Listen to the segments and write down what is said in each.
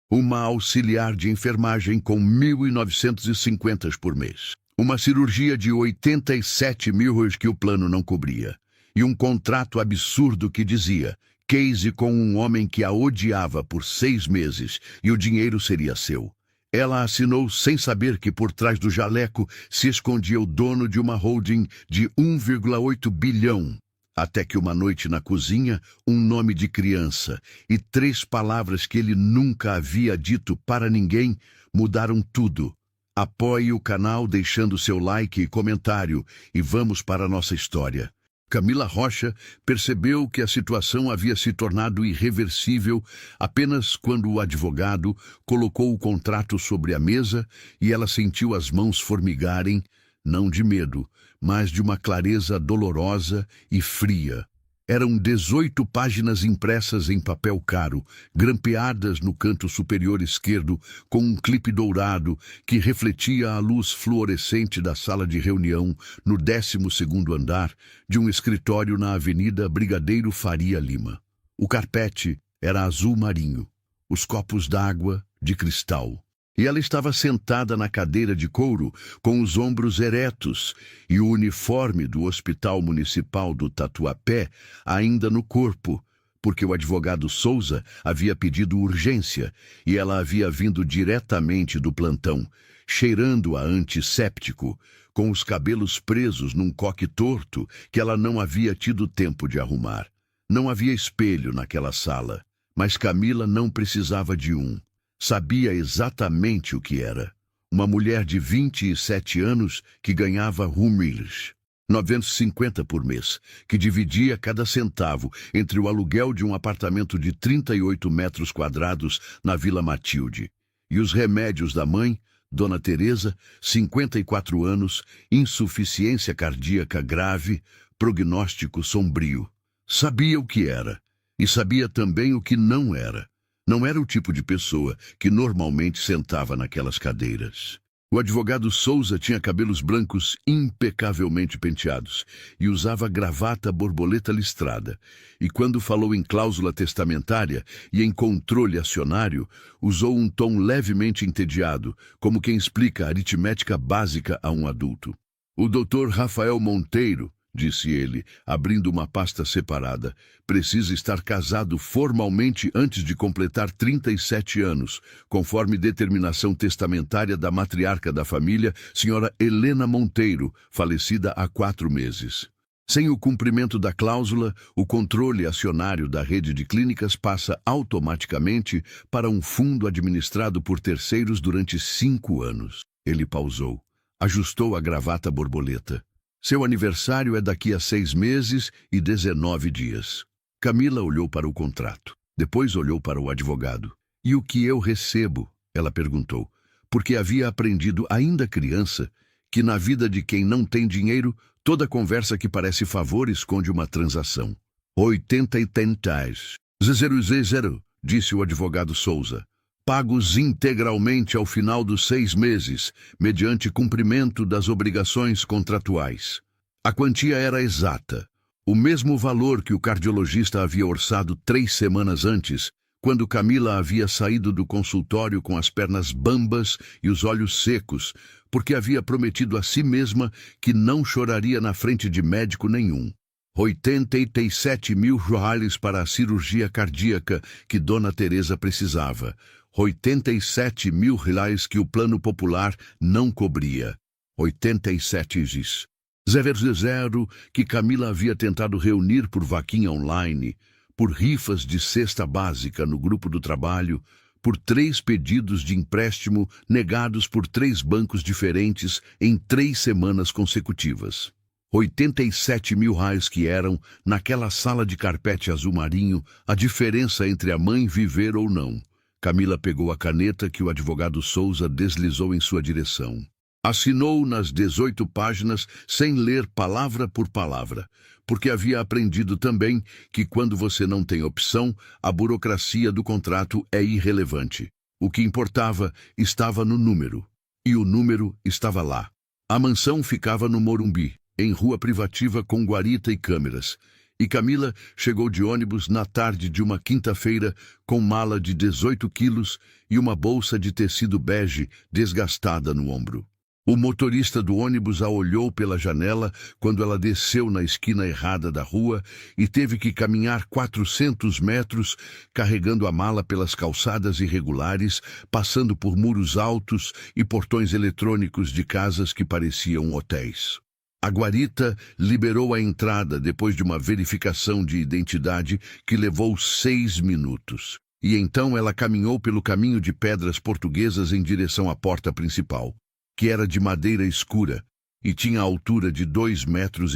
Uma auxiliar de enfermagem com 1.950 por mês. Uma cirurgia de 87 mil que o plano não cobria. E um contrato absurdo que dizia: case com um homem que a odiava por 6 meses e o dinheiro seria seu. Ela assinou sem saber que por trás do jaleco se escondia o dono de uma holding de 1,8 bilhão. Até que uma noite na cozinha, um nome de criança e 3 palavras que ele nunca havia dito para ninguém mudaram tudo. Apoie o canal deixando seu like e comentário e vamos para a nossa história. Camila Rocha percebeu que a situação havia se tornado irreversível apenas quando o advogado colocou o contrato sobre a mesa e ela sentiu as mãos formigarem, não de medo, mas de uma clareza dolorosa e fria. Eram 18 páginas impressas em papel caro, grampeadas no canto superior esquerdo com um clipe dourado que refletia a luz fluorescente da sala de reunião no 12º andar de um escritório na Avenida Brigadeiro Faria Lima. O carpete era azul marinho, os copos d'água de cristal. E ela estava sentada na cadeira de couro, com os ombros eretos e o uniforme do Hospital Municipal do Tatuapé ainda no corpo, porque o advogado Souza havia pedido urgência e ela havia vindo diretamente do plantão, cheirando a antisséptico, com os cabelos presos num coque torto que ela não havia tido tempo de arrumar. Não havia espelho naquela sala, mas Camila não precisava de um. Sabia exatamente o que era. Uma mulher de 27 anos que ganhava R$950 por mês, que dividia cada centavo entre o aluguel de um apartamento de 38 metros quadrados na Vila Matilde e os remédios da mãe, Dona Teresa, 54 anos, insuficiência cardíaca grave, prognóstico sombrio. Sabia o que era e sabia também o que não era. Não era o tipo de pessoa que normalmente sentava naquelas cadeiras. O advogado Souza tinha cabelos brancos impecavelmente penteados e usava gravata borboleta listrada. E quando falou em cláusula testamentária e em controle acionário, usou um tom levemente entediado, como quem explica aritmética básica a um adulto. O Dr. Rafael Monteiro, disse ele, abrindo uma pasta separada, precisa estar casado formalmente antes de completar 37 anos, conforme determinação testamentária da matriarca da família, senhora Helena Monteiro, falecida há 4 meses. Sem o cumprimento da cláusula, o controle acionário da rede de clínicas passa automaticamente para um fundo administrado por terceiros durante 5 anos. Ele pausou, ajustou a gravata borboleta. Seu aniversário é daqui a 6 meses e 19 dias. Camila olhou para o contrato. Depois olhou para o advogado. E o que eu recebo? Ela perguntou, porque havia aprendido ainda criança que na vida de quem não tem dinheiro, toda conversa que parece favor esconde uma transação. 80 tentais. Zero, disse o advogado Souza. Pagos integralmente ao final dos 6 meses, mediante cumprimento das obrigações contratuais. A quantia era exata, o mesmo valor que o cardiologista havia orçado 3 semanas antes, quando Camila havia saído do consultório com as pernas bambas e os olhos secos, porque havia prometido a si mesma que não choraria na frente de médico nenhum. 87 mil reais para a cirurgia cardíaca que Dona Teresa precisava. 87 mil reais que o plano popular não cobria. 87 gis. 0 que Camila havia tentado reunir por vaquinha online, por rifas de cesta básica no grupo do trabalho, por 3 pedidos de empréstimo negados por 3 bancos diferentes em 3 semanas consecutivas. 87 mil reais que eram, naquela sala de carpete azul marinho, a diferença entre a mãe viver ou não. Camila pegou a caneta que o advogado Souza deslizou em sua direção. Assinou nas 18 páginas sem ler palavra por palavra, porque havia aprendido também que quando você não tem opção, a burocracia do contrato é irrelevante. O que importava estava no número, e o número estava lá. A mansão ficava no Morumbi, em rua privativa com guarita e câmeras, E Camila chegou de ônibus na tarde de uma quinta-feira com mala de 18 quilos e uma bolsa de tecido bege desgastada no ombro. O motorista do ônibus a olhou pela janela quando ela desceu na esquina errada da rua e teve que caminhar 400 metros carregando a mala pelas calçadas irregulares, passando por muros altos e portões eletrônicos de casas que pareciam hotéis. A guarita liberou a entrada depois de uma verificação de identidade que levou 6 minutos. E então ela caminhou pelo caminho de pedras portuguesas em direção à porta principal, que era de madeira escura e tinha a altura de 2,5 metros.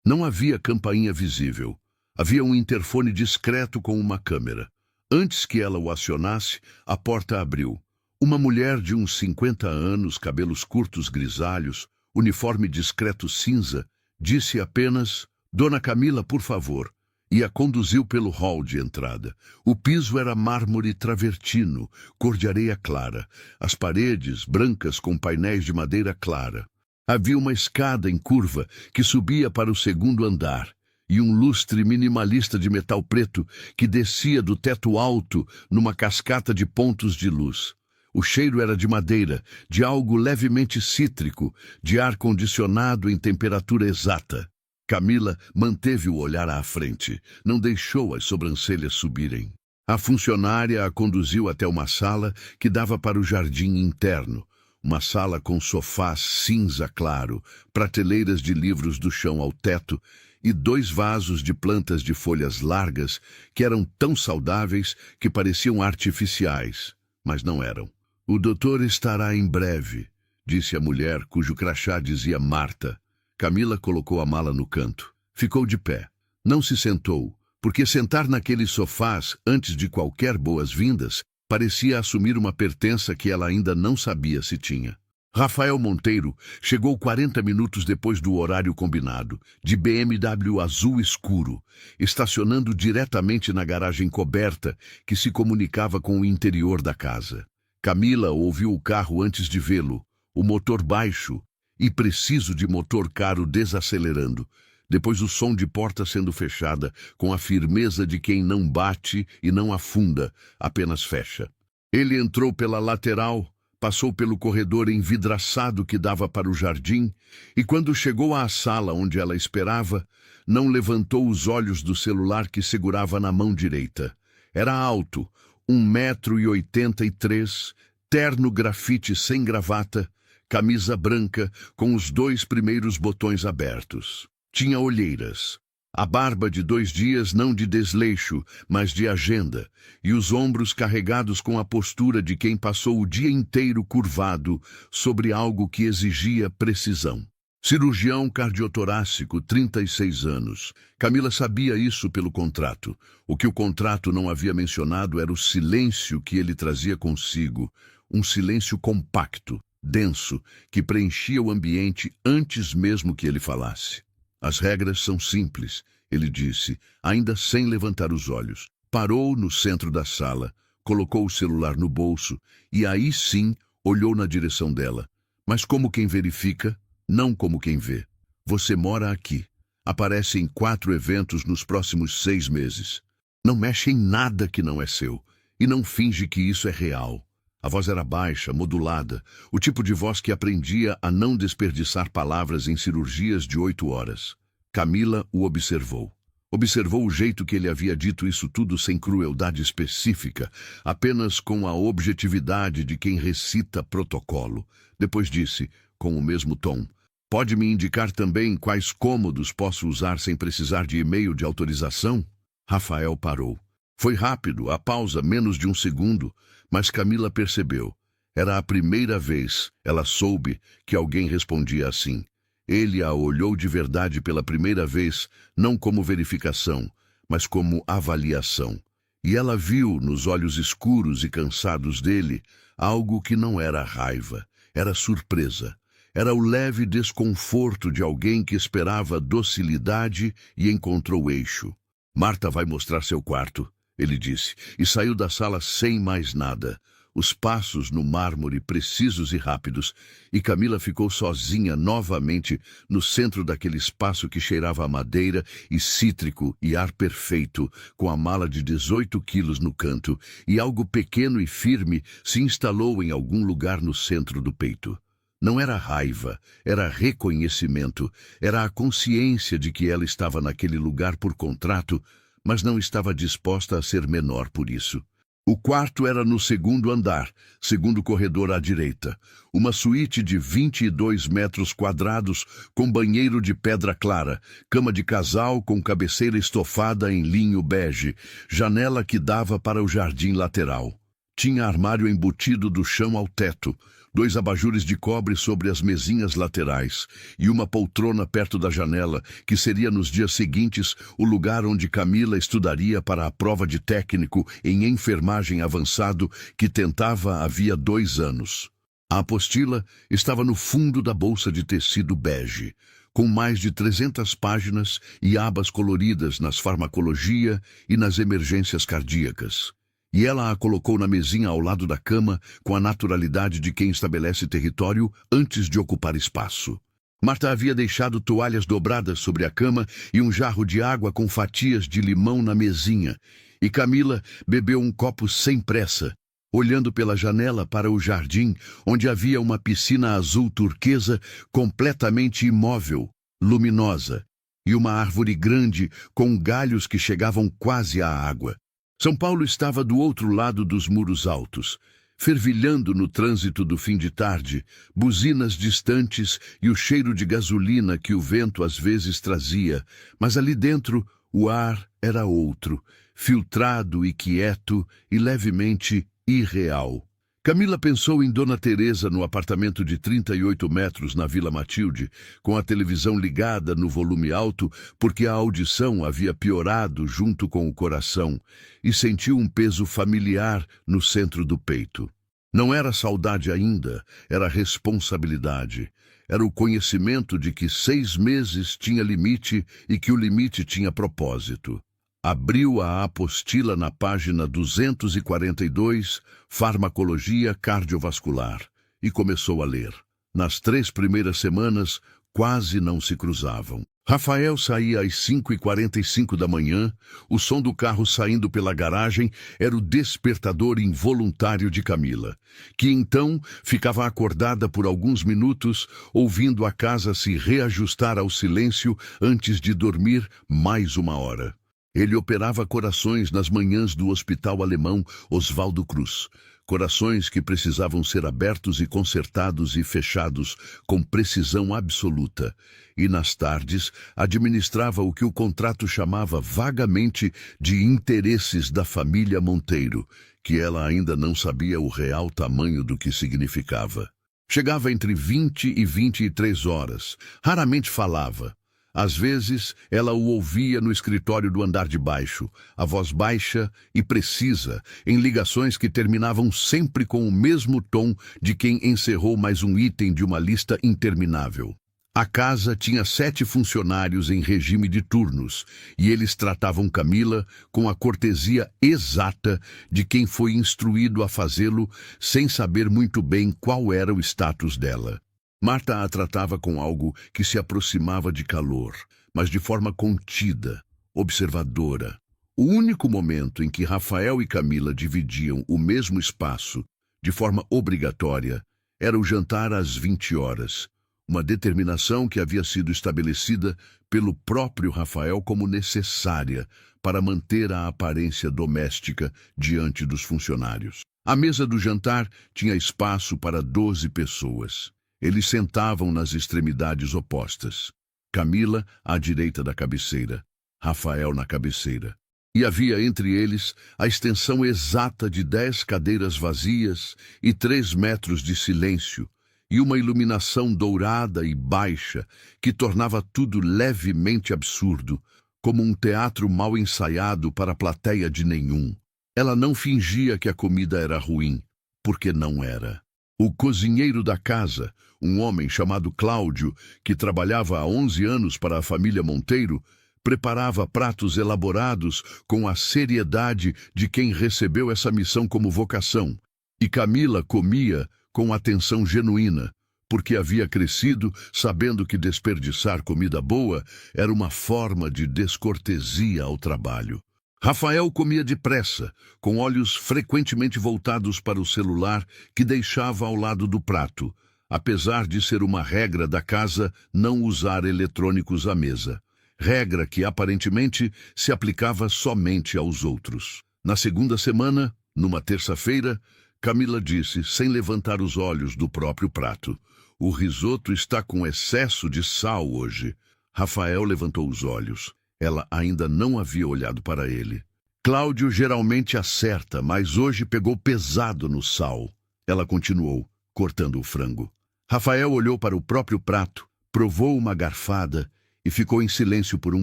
Não havia campainha visível. Havia um interfone discreto com uma câmera. Antes que ela o acionasse, a porta abriu. Uma mulher de uns 50 anos, cabelos curtos grisalhos, uniforme discreto cinza, disse apenas: "Dona Camila, por favor", e a conduziu pelo hall de entrada. O piso era mármore travertino, cor de areia clara. As paredes, brancas com painéis de madeira clara. Havia uma escada em curva que subia para o segundo andar, e um lustre minimalista de metal preto que descia do teto alto numa cascata de pontos de luz. O cheiro era de madeira, de algo levemente cítrico, de ar-condicionado em temperatura exata. Camila manteve o olhar à frente, não deixou as sobrancelhas subirem. A funcionária a conduziu até uma sala que dava para o jardim interno. Uma sala com sofás cinza claro, prateleiras de livros do chão ao teto e 2 vasos de plantas de folhas largas que eram tão saudáveis que pareciam artificiais, mas não eram. "O doutor estará em breve", disse a mulher cujo crachá dizia Marta. Camila colocou a mala no canto. Ficou de pé. Não se sentou, porque sentar naqueles sofás antes de qualquer boas-vindas parecia assumir uma pertença que ela ainda não sabia se tinha. Rafael Monteiro chegou 40 minutos depois do horário combinado, de BMW azul escuro, estacionando diretamente na garagem coberta que se comunicava com o interior da casa. Camila ouviu o carro antes de vê-lo, o motor baixo e preciso de motor caro desacelerando, depois o som de porta sendo fechada, com a firmeza de quem não bate e não afunda, apenas fecha. Ele entrou pela lateral, passou pelo corredor envidraçado que dava para o jardim, e quando chegou à sala onde ela esperava, não levantou os olhos do celular que segurava na mão direita. Era alto, 1,83 m, terno grafite sem gravata, camisa branca com os 2 primeiros botões abertos. Tinha olheiras. A barba de 2 dias não de desleixo, mas de agenda, e os ombros carregados com a postura de quem passou o dia inteiro curvado sobre algo que exigia precisão. Cirurgião cardiotorácico, 36 anos. Camila sabia isso pelo contrato. O que o contrato não havia mencionado era o silêncio que ele trazia consigo. Um silêncio compacto, denso, que preenchia o ambiente antes mesmo que ele falasse. "As regras são simples", ele disse, ainda sem levantar os olhos. Parou no centro da sala, colocou o celular no bolso e aí sim olhou na direção dela. Mas como quem verifica, não como quem vê. "Você mora aqui. Aparece em 4 eventos nos próximos 6 meses. Não mexe em nada que não é seu. E não finge que isso é real." A voz era baixa, modulada, o tipo de voz que aprendia a não desperdiçar palavras em cirurgias de 8 horas. Camila o observou. Observou o jeito que ele havia dito isso tudo sem crueldade específica, apenas com a objetividade de quem recita protocolo. Depois disse, com o mesmo tom: "Pode me indicar também quais cômodos posso usar sem precisar de e-mail de autorização?" Rafael parou. Foi rápido, a pausa menos de 1 segundo, mas Camila percebeu. Era a primeira vez, ela soube, que alguém respondia assim. Ele a olhou de verdade pela primeira vez, não como verificação, mas como avaliação. E ela viu, nos olhos escuros e cansados dele, algo que não era raiva, era surpresa. Era o leve desconforto de alguém que esperava docilidade e encontrou eixo. "Marta vai mostrar seu quarto", ele disse, e saiu da sala sem mais nada. os passos no mármore precisos e rápidos, e Camila ficou sozinha novamente no centro daquele espaço que cheirava a madeira e cítrico e ar perfeito, com a mala de 18 quilos no canto, e algo pequeno e firme se instalou em algum lugar no centro do peito. Não era raiva, era reconhecimento, era a consciência de que ela estava naquele lugar por contrato, mas não estava disposta a ser menor por isso. O quarto era no segundo andar, segundo corredor à direita. Uma suíte de 22 metros quadrados, com banheiro de pedra clara, cama de casal com cabeceira estofada em linho bege, janela que dava para o jardim lateral. Tinha armário embutido do chão ao teto, 2 abajures de cobre sobre as mesinhas laterais e uma poltrona perto da janela, que seria nos dias seguintes o lugar onde Camila estudaria para a prova de técnico em enfermagem avançado que tentava havia 2 anos. A apostila estava no fundo da bolsa de tecido bege, com mais de 300 páginas e abas coloridas nas farmacologia e nas emergências cardíacas. E ela a colocou na mesinha ao lado da cama com a naturalidade de quem estabelece território antes de ocupar espaço. Marta havia deixado toalhas dobradas sobre a cama e um jarro de água com fatias de limão na mesinha, e Camila bebeu um copo sem pressa, olhando pela janela para o jardim, onde havia uma piscina azul turquesa completamente imóvel, luminosa, e uma árvore grande com galhos que chegavam quase à água. São Paulo estava do outro lado dos muros altos, fervilhando no trânsito do fim de tarde, buzinas distantes e o cheiro de gasolina que o vento às vezes trazia, mas ali dentro o ar era outro, filtrado e quieto e levemente irreal. Camila pensou em Dona Teresa no apartamento de 38 metros na Vila Matilde, com a televisão ligada no volume alto, porque a audição havia piorado junto com o coração, e sentiu um peso familiar no centro do peito. Não era saudade ainda, era responsabilidade. Era o conhecimento de que 6 meses tinha limite e que o limite tinha propósito. Abriu a apostila na página 242, Farmacologia Cardiovascular, e começou a ler. Nas 3 primeiras semanas, quase não se cruzavam. Rafael saía às 5h45 da manhã, o som do carro saindo pela garagem era o despertador involuntário de Camila, que então ficava acordada por alguns minutos, ouvindo a casa se reajustar ao silêncio antes de dormir mais 1 hora. Ele operava corações nas manhãs do hospital alemão Oswaldo Cruz, corações que precisavam ser abertos e consertados e fechados com precisão absoluta, e nas tardes administrava o que o contrato chamava vagamente de interesses da família Monteiro, que ela ainda não sabia o real tamanho do que significava. Chegava entre 20 e 23 horas, raramente falava. Às vezes, ela o ouvia no escritório do andar de baixo, a voz baixa e precisa, em ligações que terminavam sempre com o mesmo tom de quem encerrou mais um item de uma lista interminável. A casa tinha 7 funcionários em regime de turnos, e eles tratavam Camila com a cortesia exata de quem foi instruído a fazê-lo sem saber muito bem qual era o status dela. Marta a tratava com algo que se aproximava de calor, mas de forma contida, observadora. O único momento em que Rafael e Camila dividiam o mesmo espaço, de forma obrigatória, era o jantar às 20 horas, uma determinação que havia sido estabelecida pelo próprio Rafael como necessária para manter a aparência doméstica diante dos funcionários. A mesa do jantar tinha espaço para 12 pessoas. Eles sentavam nas extremidades opostas. Camila à direita da cabeceira, Rafael na cabeceira. E havia entre eles a extensão exata de 10 cadeiras vazias e 3 metros de silêncio, e uma iluminação dourada e baixa que tornava tudo levemente absurdo, como um teatro mal ensaiado para a plateia de nenhum. Ela não fingia que a comida era ruim, porque não era. O cozinheiro da casa, um homem chamado Cláudio, que trabalhava há 11 anos para a família Monteiro, preparava pratos elaborados com a seriedade de quem recebeu essa missão como vocação, E Camila comia com atenção genuína, porque havia crescido sabendo que desperdiçar comida boa era uma forma de descortesia ao trabalho. Rafael comia depressa, com olhos frequentemente voltados para o celular que deixava ao lado do prato, apesar de ser uma regra da casa não usar eletrônicos à mesa. Regra que aparentemente se aplicava somente aos outros. Na segunda semana, numa terça-feira, Camila disse, sem levantar os olhos do próprio prato: "O risoto está com excesso de sal hoje." Rafael levantou os olhos. Ela ainda não havia olhado para ele. "Cláudio geralmente acerta, mas hoje pegou pesado no sal." Ela continuou, cortando o frango. Rafael olhou para o próprio prato, provou uma garfada e ficou em silêncio por um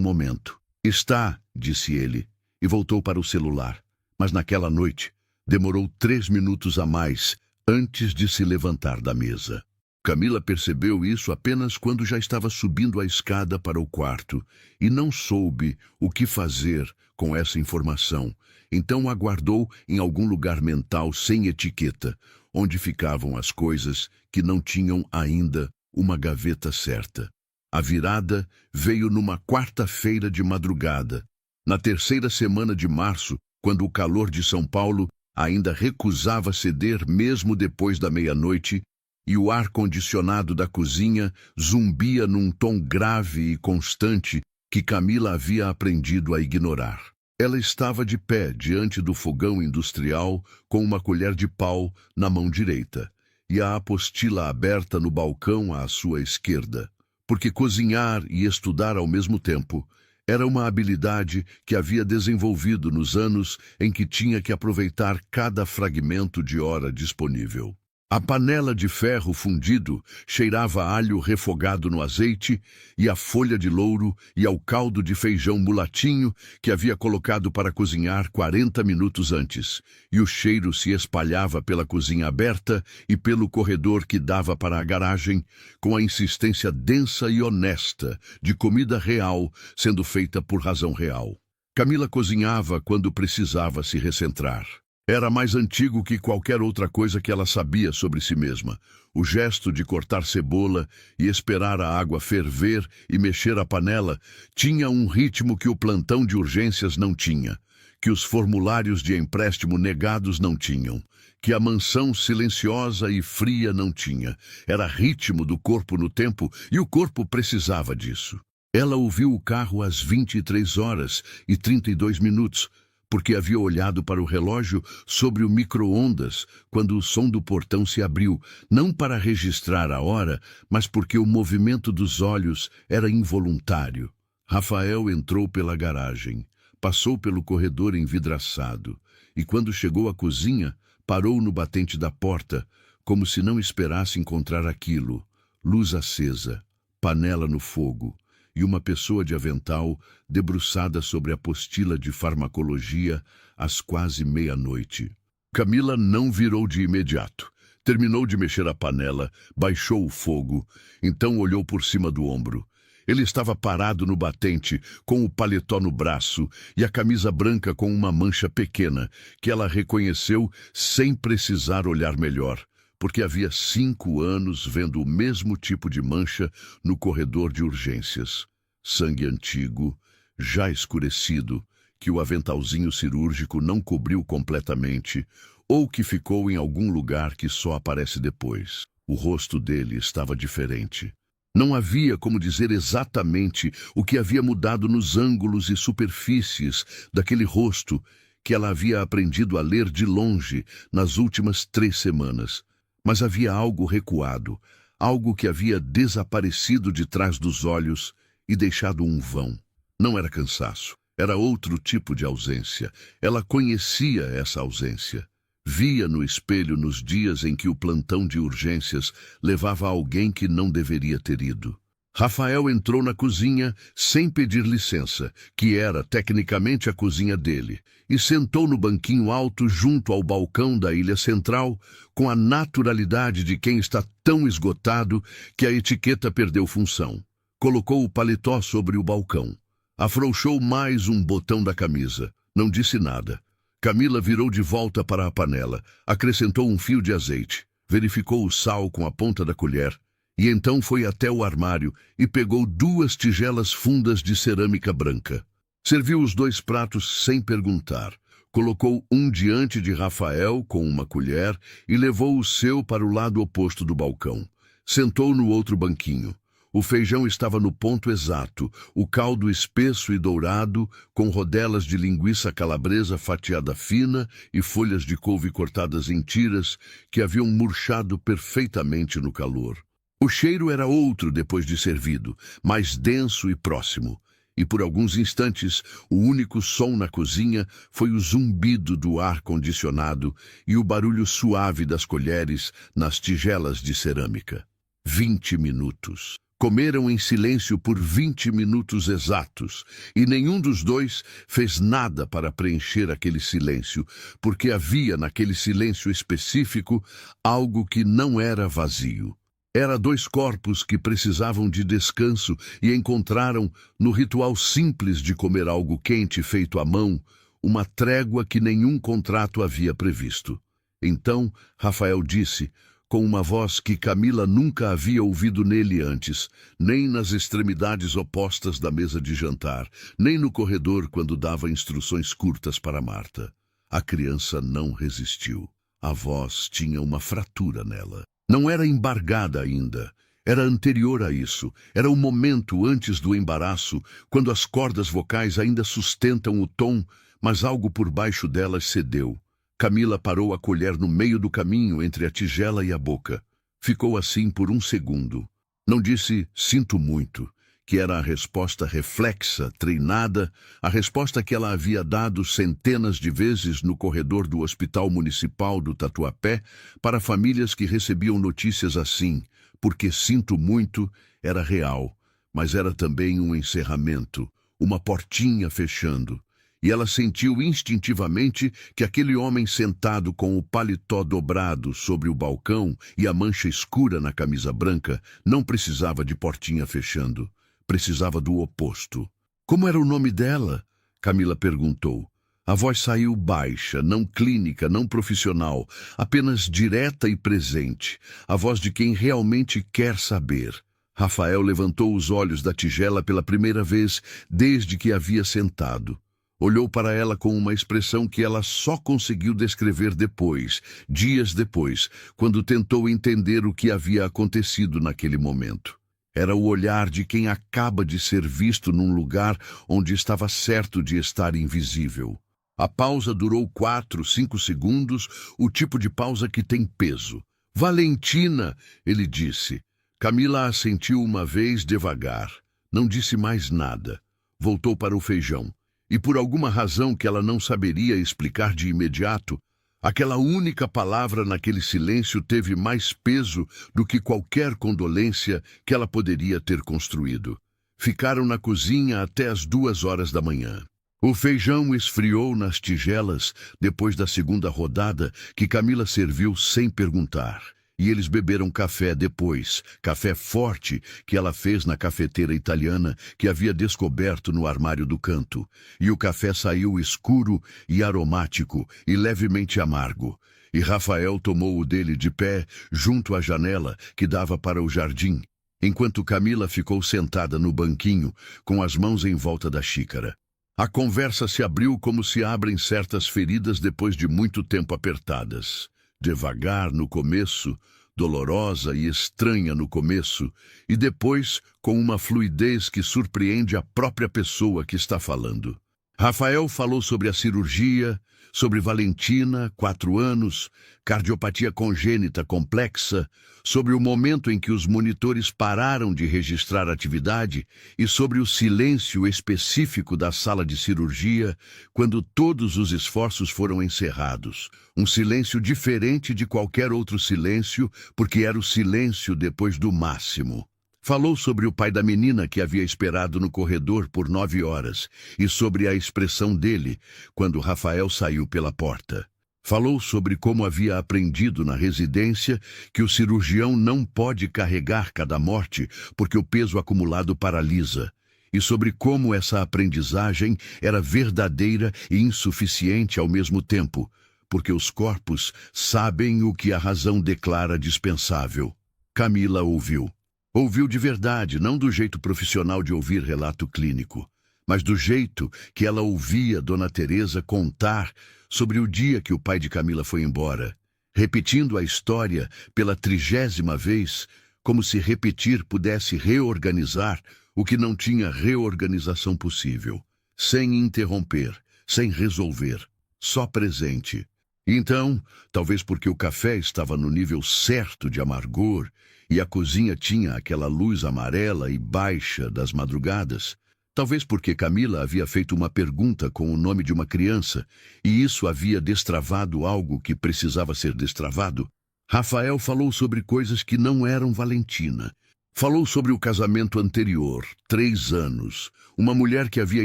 momento. "Está", disse ele, e voltou para o celular. Mas naquela noite, demorou 3 minutos a mais antes de se levantar da mesa. Camila percebeu isso apenas quando já estava subindo a escada para o quarto e não soube o que fazer com essa informação. Então aguardou em algum lugar mental sem etiqueta, onde ficavam as coisas que não tinham ainda uma gaveta certa. A virada veio numa quarta-feira de madrugada, na terceira semana de março, quando o calor de São Paulo ainda recusava ceder mesmo depois da meia-noite, e o ar-condicionado da cozinha zumbia num tom grave e constante que Camila havia aprendido a ignorar. Ela estava de pé diante do fogão industrial com uma colher de pau na mão direita e a apostila aberta no balcão à sua esquerda, porque cozinhar e estudar ao mesmo tempo era uma habilidade que havia desenvolvido nos anos em que tinha que aproveitar cada fragmento de hora disponível. A panela de ferro fundido cheirava a alho refogado no azeite e a folha de louro e ao caldo de feijão mulatinho que havia colocado para cozinhar 40 minutos antes, e o cheiro se espalhava pela cozinha aberta e pelo corredor que dava para a garagem, com a insistência densa e honesta de comida real sendo feita por razão real. Camila cozinhava quando precisava se recentrar. Era mais antigo que qualquer outra coisa que ela sabia sobre si mesma. O gesto de cortar cebola e esperar a água ferver e mexer a panela tinha um ritmo que o plantão de urgências não tinha, que os formulários de empréstimo negados não tinham, que a mansão silenciosa e fria não tinha. Era ritmo do corpo no tempo e o corpo precisava disso. Ela ouviu o carro às 23h32, porque havia olhado para o relógio sobre o micro-ondas quando o som do portão se abriu, não para registrar a hora, mas porque o movimento dos olhos era involuntário. Rafael entrou pela garagem, passou pelo corredor envidraçado, e quando chegou à cozinha, parou no batente da porta, como se não esperasse encontrar aquilo: luz acesa, panela no fogo, e uma pessoa de avental debruçada sobre a apostila de farmacologia às quase meia-noite. Camila não virou de imediato. Terminou de mexer a panela, baixou o fogo, então olhou por cima do ombro. Ele estava parado no batente, com o paletó no braço e a camisa branca com uma mancha pequena, que ela reconheceu sem precisar olhar melhor, porque havia 5 anos vendo o mesmo tipo de mancha no corredor de urgências. Sangue antigo, já escurecido, que o aventalzinho cirúrgico não cobriu completamente, ou que ficou em algum lugar que só aparece depois. O rosto dele estava diferente. Não havia como dizer exatamente o que havia mudado nos ângulos e superfícies daquele rosto que ela havia aprendido a ler de longe nas últimas 3 semanas. Mas havia algo recuado, algo que havia desaparecido de trás dos olhos e deixado um vão. Não era cansaço, era outro tipo de ausência. Ela conhecia essa ausência. Via no espelho nos dias em que o plantão de urgências levava alguém que não deveria ter ido. Rafael entrou na cozinha sem pedir licença, que era tecnicamente a cozinha dele, e sentou no banquinho alto junto ao balcão da ilha central, com a naturalidade de quem está tão esgotado que a etiqueta perdeu função. Colocou o paletó sobre o balcão. Afrouxou mais um botão da camisa. Não disse nada. Camila virou de volta para a panela, acrescentou um fio de azeite, verificou o sal com a ponta da colher e então foi até o armário e pegou 2 tigelas fundas de cerâmica branca. Serviu os 2 pratos sem perguntar. Colocou um diante de Rafael com uma colher e levou o seu para o lado oposto do balcão. Sentou no outro banquinho. O feijão estava no ponto exato, o caldo espesso e dourado, com rodelas de linguiça calabresa fatiada fina e folhas de couve cortadas em tiras que haviam murchado perfeitamente no calor. O cheiro era outro depois de servido, mais denso e próximo. E por alguns instantes, o único som na cozinha foi o zumbido do ar-condicionado e o barulho suave das colheres nas tigelas de cerâmica. 20 minutos. Comeram em silêncio por 20 minutos exatos, e nenhum dos dois fez nada para preencher aquele silêncio, porque havia naquele silêncio específico algo que não era vazio. Era 2 corpos que precisavam de descanso e encontraram, no ritual simples de comer algo quente feito à mão, uma trégua que nenhum contrato havia previsto. Então, Rafael disse, com uma voz que Camila nunca havia ouvido nele antes, nem nas extremidades opostas da mesa de jantar, nem no corredor quando dava instruções curtas para Marta. A criança não resistiu. A voz tinha uma fratura nela. Não era embargada ainda. Era anterior a isso. Era o momento antes do embaraço, quando as cordas vocais ainda sustentam o tom, mas algo por baixo delas cedeu. Camila parou a colher no meio do caminho entre a tigela e a boca. Ficou assim por 1 segundo. Não disse, sinto muito, que era a resposta reflexa, treinada, a resposta que ela havia dado centenas de vezes no corredor do Hospital Municipal do Tatuapé para famílias que recebiam notícias assim, porque sinto muito era real, mas era também um encerramento, uma portinha fechando. E ela sentiu instintivamente que aquele homem sentado com o paletó dobrado sobre o balcão e a mancha escura na camisa branca não precisava de portinha fechando. Precisava do oposto. Como era o nome dela? Camila perguntou. A voz saiu baixa, não clínica, não profissional, apenas direta e presente. A voz de quem realmente quer saber. Rafael levantou os olhos da tigela pela primeira vez desde que havia sentado. Olhou para ela com uma expressão que ela só conseguiu descrever depois, dias depois, quando tentou entender o que havia acontecido naquele momento. Era o olhar de quem acaba de ser visto num lugar onde estava certo de estar invisível. A pausa durou 4, 5 segundos, o tipo de pausa que tem peso. Valentina, ele disse. Camila assentiu uma vez devagar. Não disse mais nada. Voltou para o feijão. E por alguma razão que ela não saberia explicar de imediato, aquela única palavra naquele silêncio teve mais peso do que qualquer condolência que ela poderia ter construído. Ficaram na cozinha até as 2 horas da manhã. O feijão esfriou nas tigelas depois da segunda rodada que Camila serviu sem perguntar. E eles beberam café depois, café forte que ela fez na cafeteira italiana que havia descoberto no armário do canto. E o café saiu escuro e aromático e levemente amargo. E Rafael tomou o dele de pé junto à janela que dava para o jardim, enquanto Camila ficou sentada no banquinho com as mãos em volta da xícara. A conversa se abriu como se abrem certas feridas depois de muito tempo apertadas. Devagar no começo, dolorosa e estranha no começo, e depois com uma fluidez que surpreende a própria pessoa que está falando. Rafael falou sobre a cirurgia, sobre Valentina, 4 anos, cardiopatia congênita complexa, sobre o momento em que os monitores pararam de registrar a atividade e sobre o silêncio específico da sala de cirurgia quando todos os esforços foram encerrados. Um silêncio diferente de qualquer outro silêncio, porque era o silêncio depois do máximo. Falou sobre o pai da menina que havia esperado no corredor por 9 horas e sobre a expressão dele quando Rafael saiu pela porta. Falou sobre como havia aprendido na residência que o cirurgião não pode carregar cada morte porque o peso acumulado paralisa e sobre como essa aprendizagem era verdadeira e insuficiente ao mesmo tempo, porque os corpos sabem o que a razão declara dispensável. Camila ouviu. Ouviu de verdade, não do jeito profissional de ouvir relato clínico, mas do jeito que ela ouvia Dona Teresa contar sobre o dia que o pai de Camila foi embora, repetindo a história pela 30ª vez, como se repetir pudesse reorganizar o que não tinha reorganização possível, sem interromper, sem resolver, só presente. Então, talvez porque o café estava no nível certo de amargor e a cozinha tinha aquela luz amarela e baixa das madrugadas, talvez porque Camila havia feito uma pergunta com o nome de uma criança e isso havia destravado algo que precisava ser destravado, Rafael falou sobre coisas que não eram Valentina. Falou sobre o casamento anterior, 3 anos, uma mulher que havia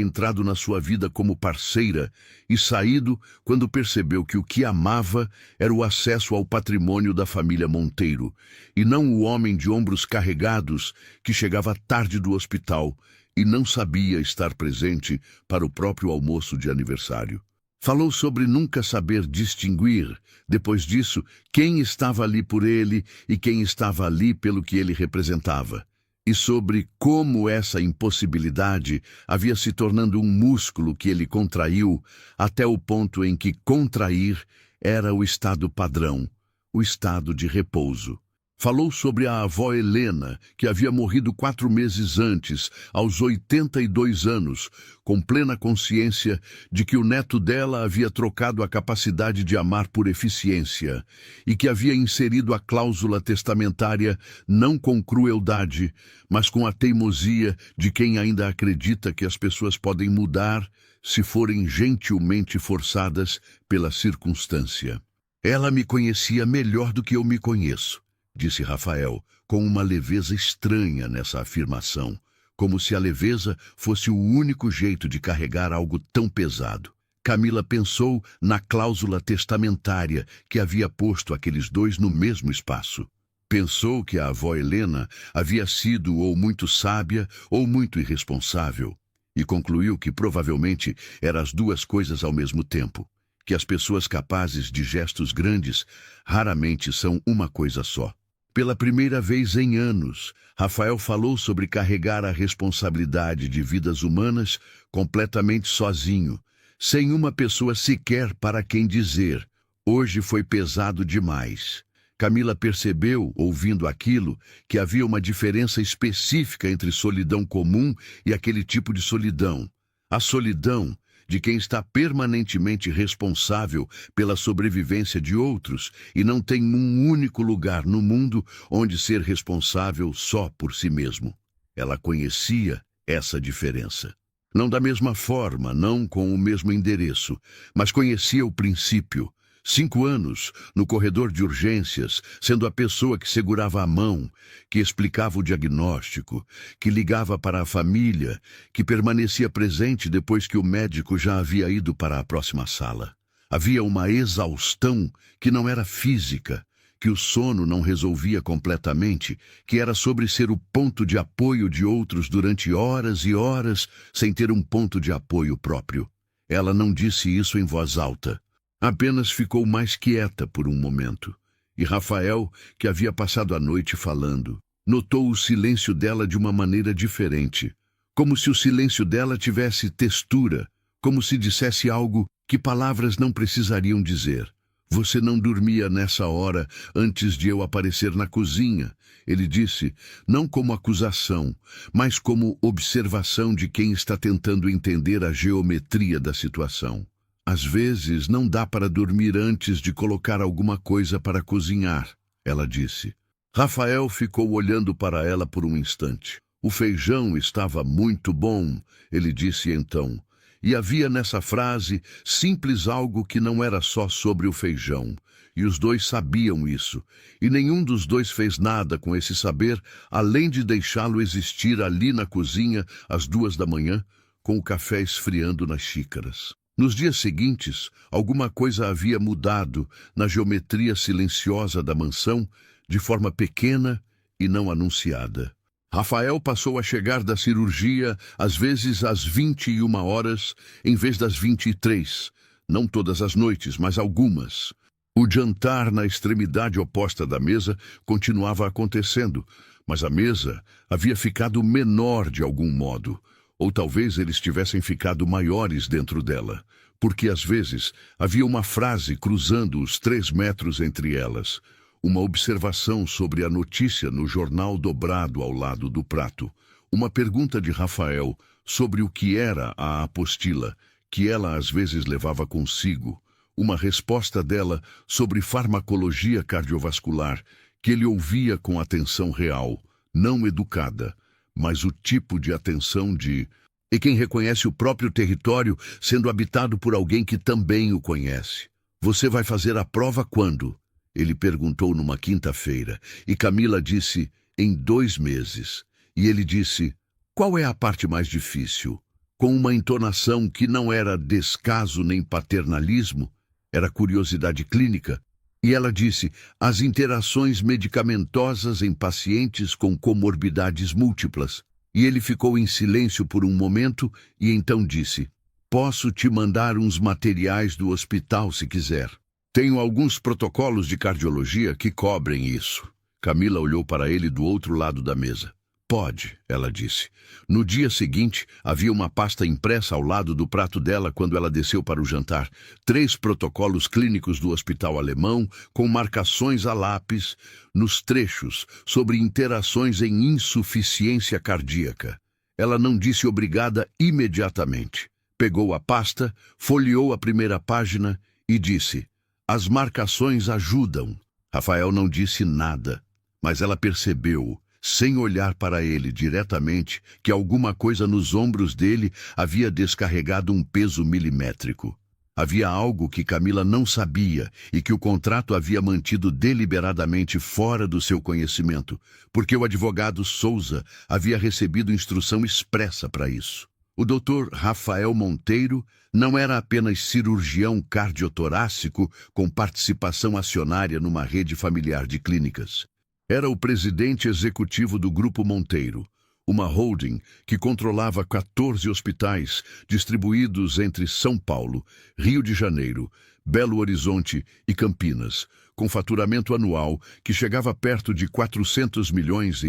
entrado na sua vida como parceira e saído quando percebeu que o que amava era o acesso ao patrimônio da família Monteiro, e não o homem de ombros carregados que chegava tarde do hospital e não sabia estar presente para o próprio almoço de aniversário. Falou sobre nunca saber distinguir, depois disso, quem estava ali por ele e quem estava ali pelo que ele representava. E sobre como essa impossibilidade havia se tornando um músculo que ele contraiu até o ponto em que contrair era o estado padrão, o estado de repouso. Falou sobre a avó Helena, que havia morrido 4 meses antes, aos 82 anos, com plena consciência de que o neto dela havia trocado a capacidade de amar por eficiência e que havia inserido a cláusula testamentária não com crueldade, mas com a teimosia de quem ainda acredita que as pessoas podem mudar se forem gentilmente forçadas pela circunstância. Ela me conhecia melhor do que eu me conheço, disse Rafael, com uma leveza estranha nessa afirmação, como se a leveza fosse o único jeito de carregar algo tão pesado. Camila pensou na cláusula testamentária que havia posto aqueles dois no mesmo espaço. Pensou que a avó Helena havia sido ou muito sábia ou muito irresponsável, e concluiu que provavelmente eram as duas coisas ao mesmo tempo, que as pessoas capazes de gestos grandes raramente são uma coisa só. Pela primeira vez em anos, Rafael falou sobre carregar a responsabilidade de vidas humanas completamente sozinho, sem uma pessoa sequer para quem dizer, hoje foi pesado demais. Camila percebeu, ouvindo aquilo, que havia uma diferença específica entre solidão comum e aquele tipo de solidão. A solidão de quem está permanentemente responsável pela sobrevivência de outros e não tem um único lugar no mundo onde ser responsável só por si mesmo. Ela conhecia essa diferença. Não da mesma forma, não com o mesmo endereço, mas conhecia o princípio. 5 anos, no corredor de urgências, sendo a pessoa que segurava a mão, que explicava o diagnóstico, que ligava para a família, que permanecia presente depois que o médico já havia ido para a próxima sala. Havia uma exaustão que não era física, que o sono não resolvia completamente, que era sobre ser o ponto de apoio de outros durante horas e horas, sem ter um ponto de apoio próprio. Ela não disse isso em voz alta. Apenas ficou mais quieta por um momento, e Rafael, que havia passado a noite falando, notou o silêncio dela de uma maneira diferente, como se o silêncio dela tivesse textura, como se dissesse algo que palavras não precisariam dizer. Você não dormia nessa hora antes de eu aparecer na cozinha, ele disse, não como acusação, mas como observação de quem está tentando entender a geometria da situação. Às vezes não dá para dormir antes de colocar alguma coisa para cozinhar, ela disse. Rafael ficou olhando para ela por um instante. O feijão estava muito bom, ele disse então. E havia nessa frase simples algo que não era só sobre o feijão. E os dois sabiam isso. E nenhum dos dois fez nada com esse saber, além de deixá-lo existir ali na cozinha às 2 da manhã, com o café esfriando nas xícaras. Nos dias seguintes, alguma coisa havia mudado na geometria silenciosa da mansão, de forma pequena e não anunciada. Rafael passou a chegar da cirurgia, às vezes às 21 horas, em vez das 23. Não todas as noites, mas algumas. O jantar na extremidade oposta da mesa continuava acontecendo, mas a mesa havia ficado menor de algum modo. Ou talvez eles tivessem ficado maiores dentro dela, porque às vezes havia uma frase cruzando os 3 metros entre elas. Uma observação sobre a notícia no jornal dobrado ao lado do prato. Uma pergunta de Rafael sobre o que era a apostila, que ela às vezes levava consigo. Uma resposta dela sobre farmacologia cardiovascular, que ele ouvia com atenção real, não educada, mas o tipo de atenção de... E quem reconhece o próprio território sendo habitado por alguém que também o conhece. Você vai fazer a prova quando? Ele perguntou numa quinta-feira, e Camila disse, em 2 meses. E ele disse, qual é a parte mais difícil? Com uma entonação que não era descaso nem paternalismo, era curiosidade clínica. E ela disse, as interações medicamentosas em pacientes com comorbidades múltiplas. E ele ficou em silêncio por um momento e então disse, posso te mandar uns materiais do hospital se quiser. Tenho alguns protocolos de cardiologia que cobrem isso. Camila olhou para ele do outro lado da mesa. Pode, ela disse. No dia seguinte, havia uma pasta impressa ao lado do prato dela quando ela desceu para o jantar. 3 protocolos clínicos do hospital alemão, com marcações a lápis, nos trechos, sobre interações em insuficiência cardíaca. Ela não disse obrigada imediatamente. Pegou a pasta, folheou a primeira página e disse, as marcações ajudam. Rafael não disse nada, mas ela percebeu, sem olhar para ele diretamente, que alguma coisa nos ombros dele havia descarregado um peso milimétrico. Havia algo que Camila não sabia e que o contrato havia mantido deliberadamente fora do seu conhecimento, porque o advogado Souza havia recebido instrução expressa para isso. O Dr. Rafael Monteiro não era apenas cirurgião cardiotorácico com participação acionária numa rede familiar de clínicas. Era o presidente executivo do Grupo Monteiro, uma holding que controlava 14 hospitais distribuídos entre São Paulo, Rio de Janeiro, Belo Horizonte e Campinas, com faturamento anual que chegava perto de 400 milhões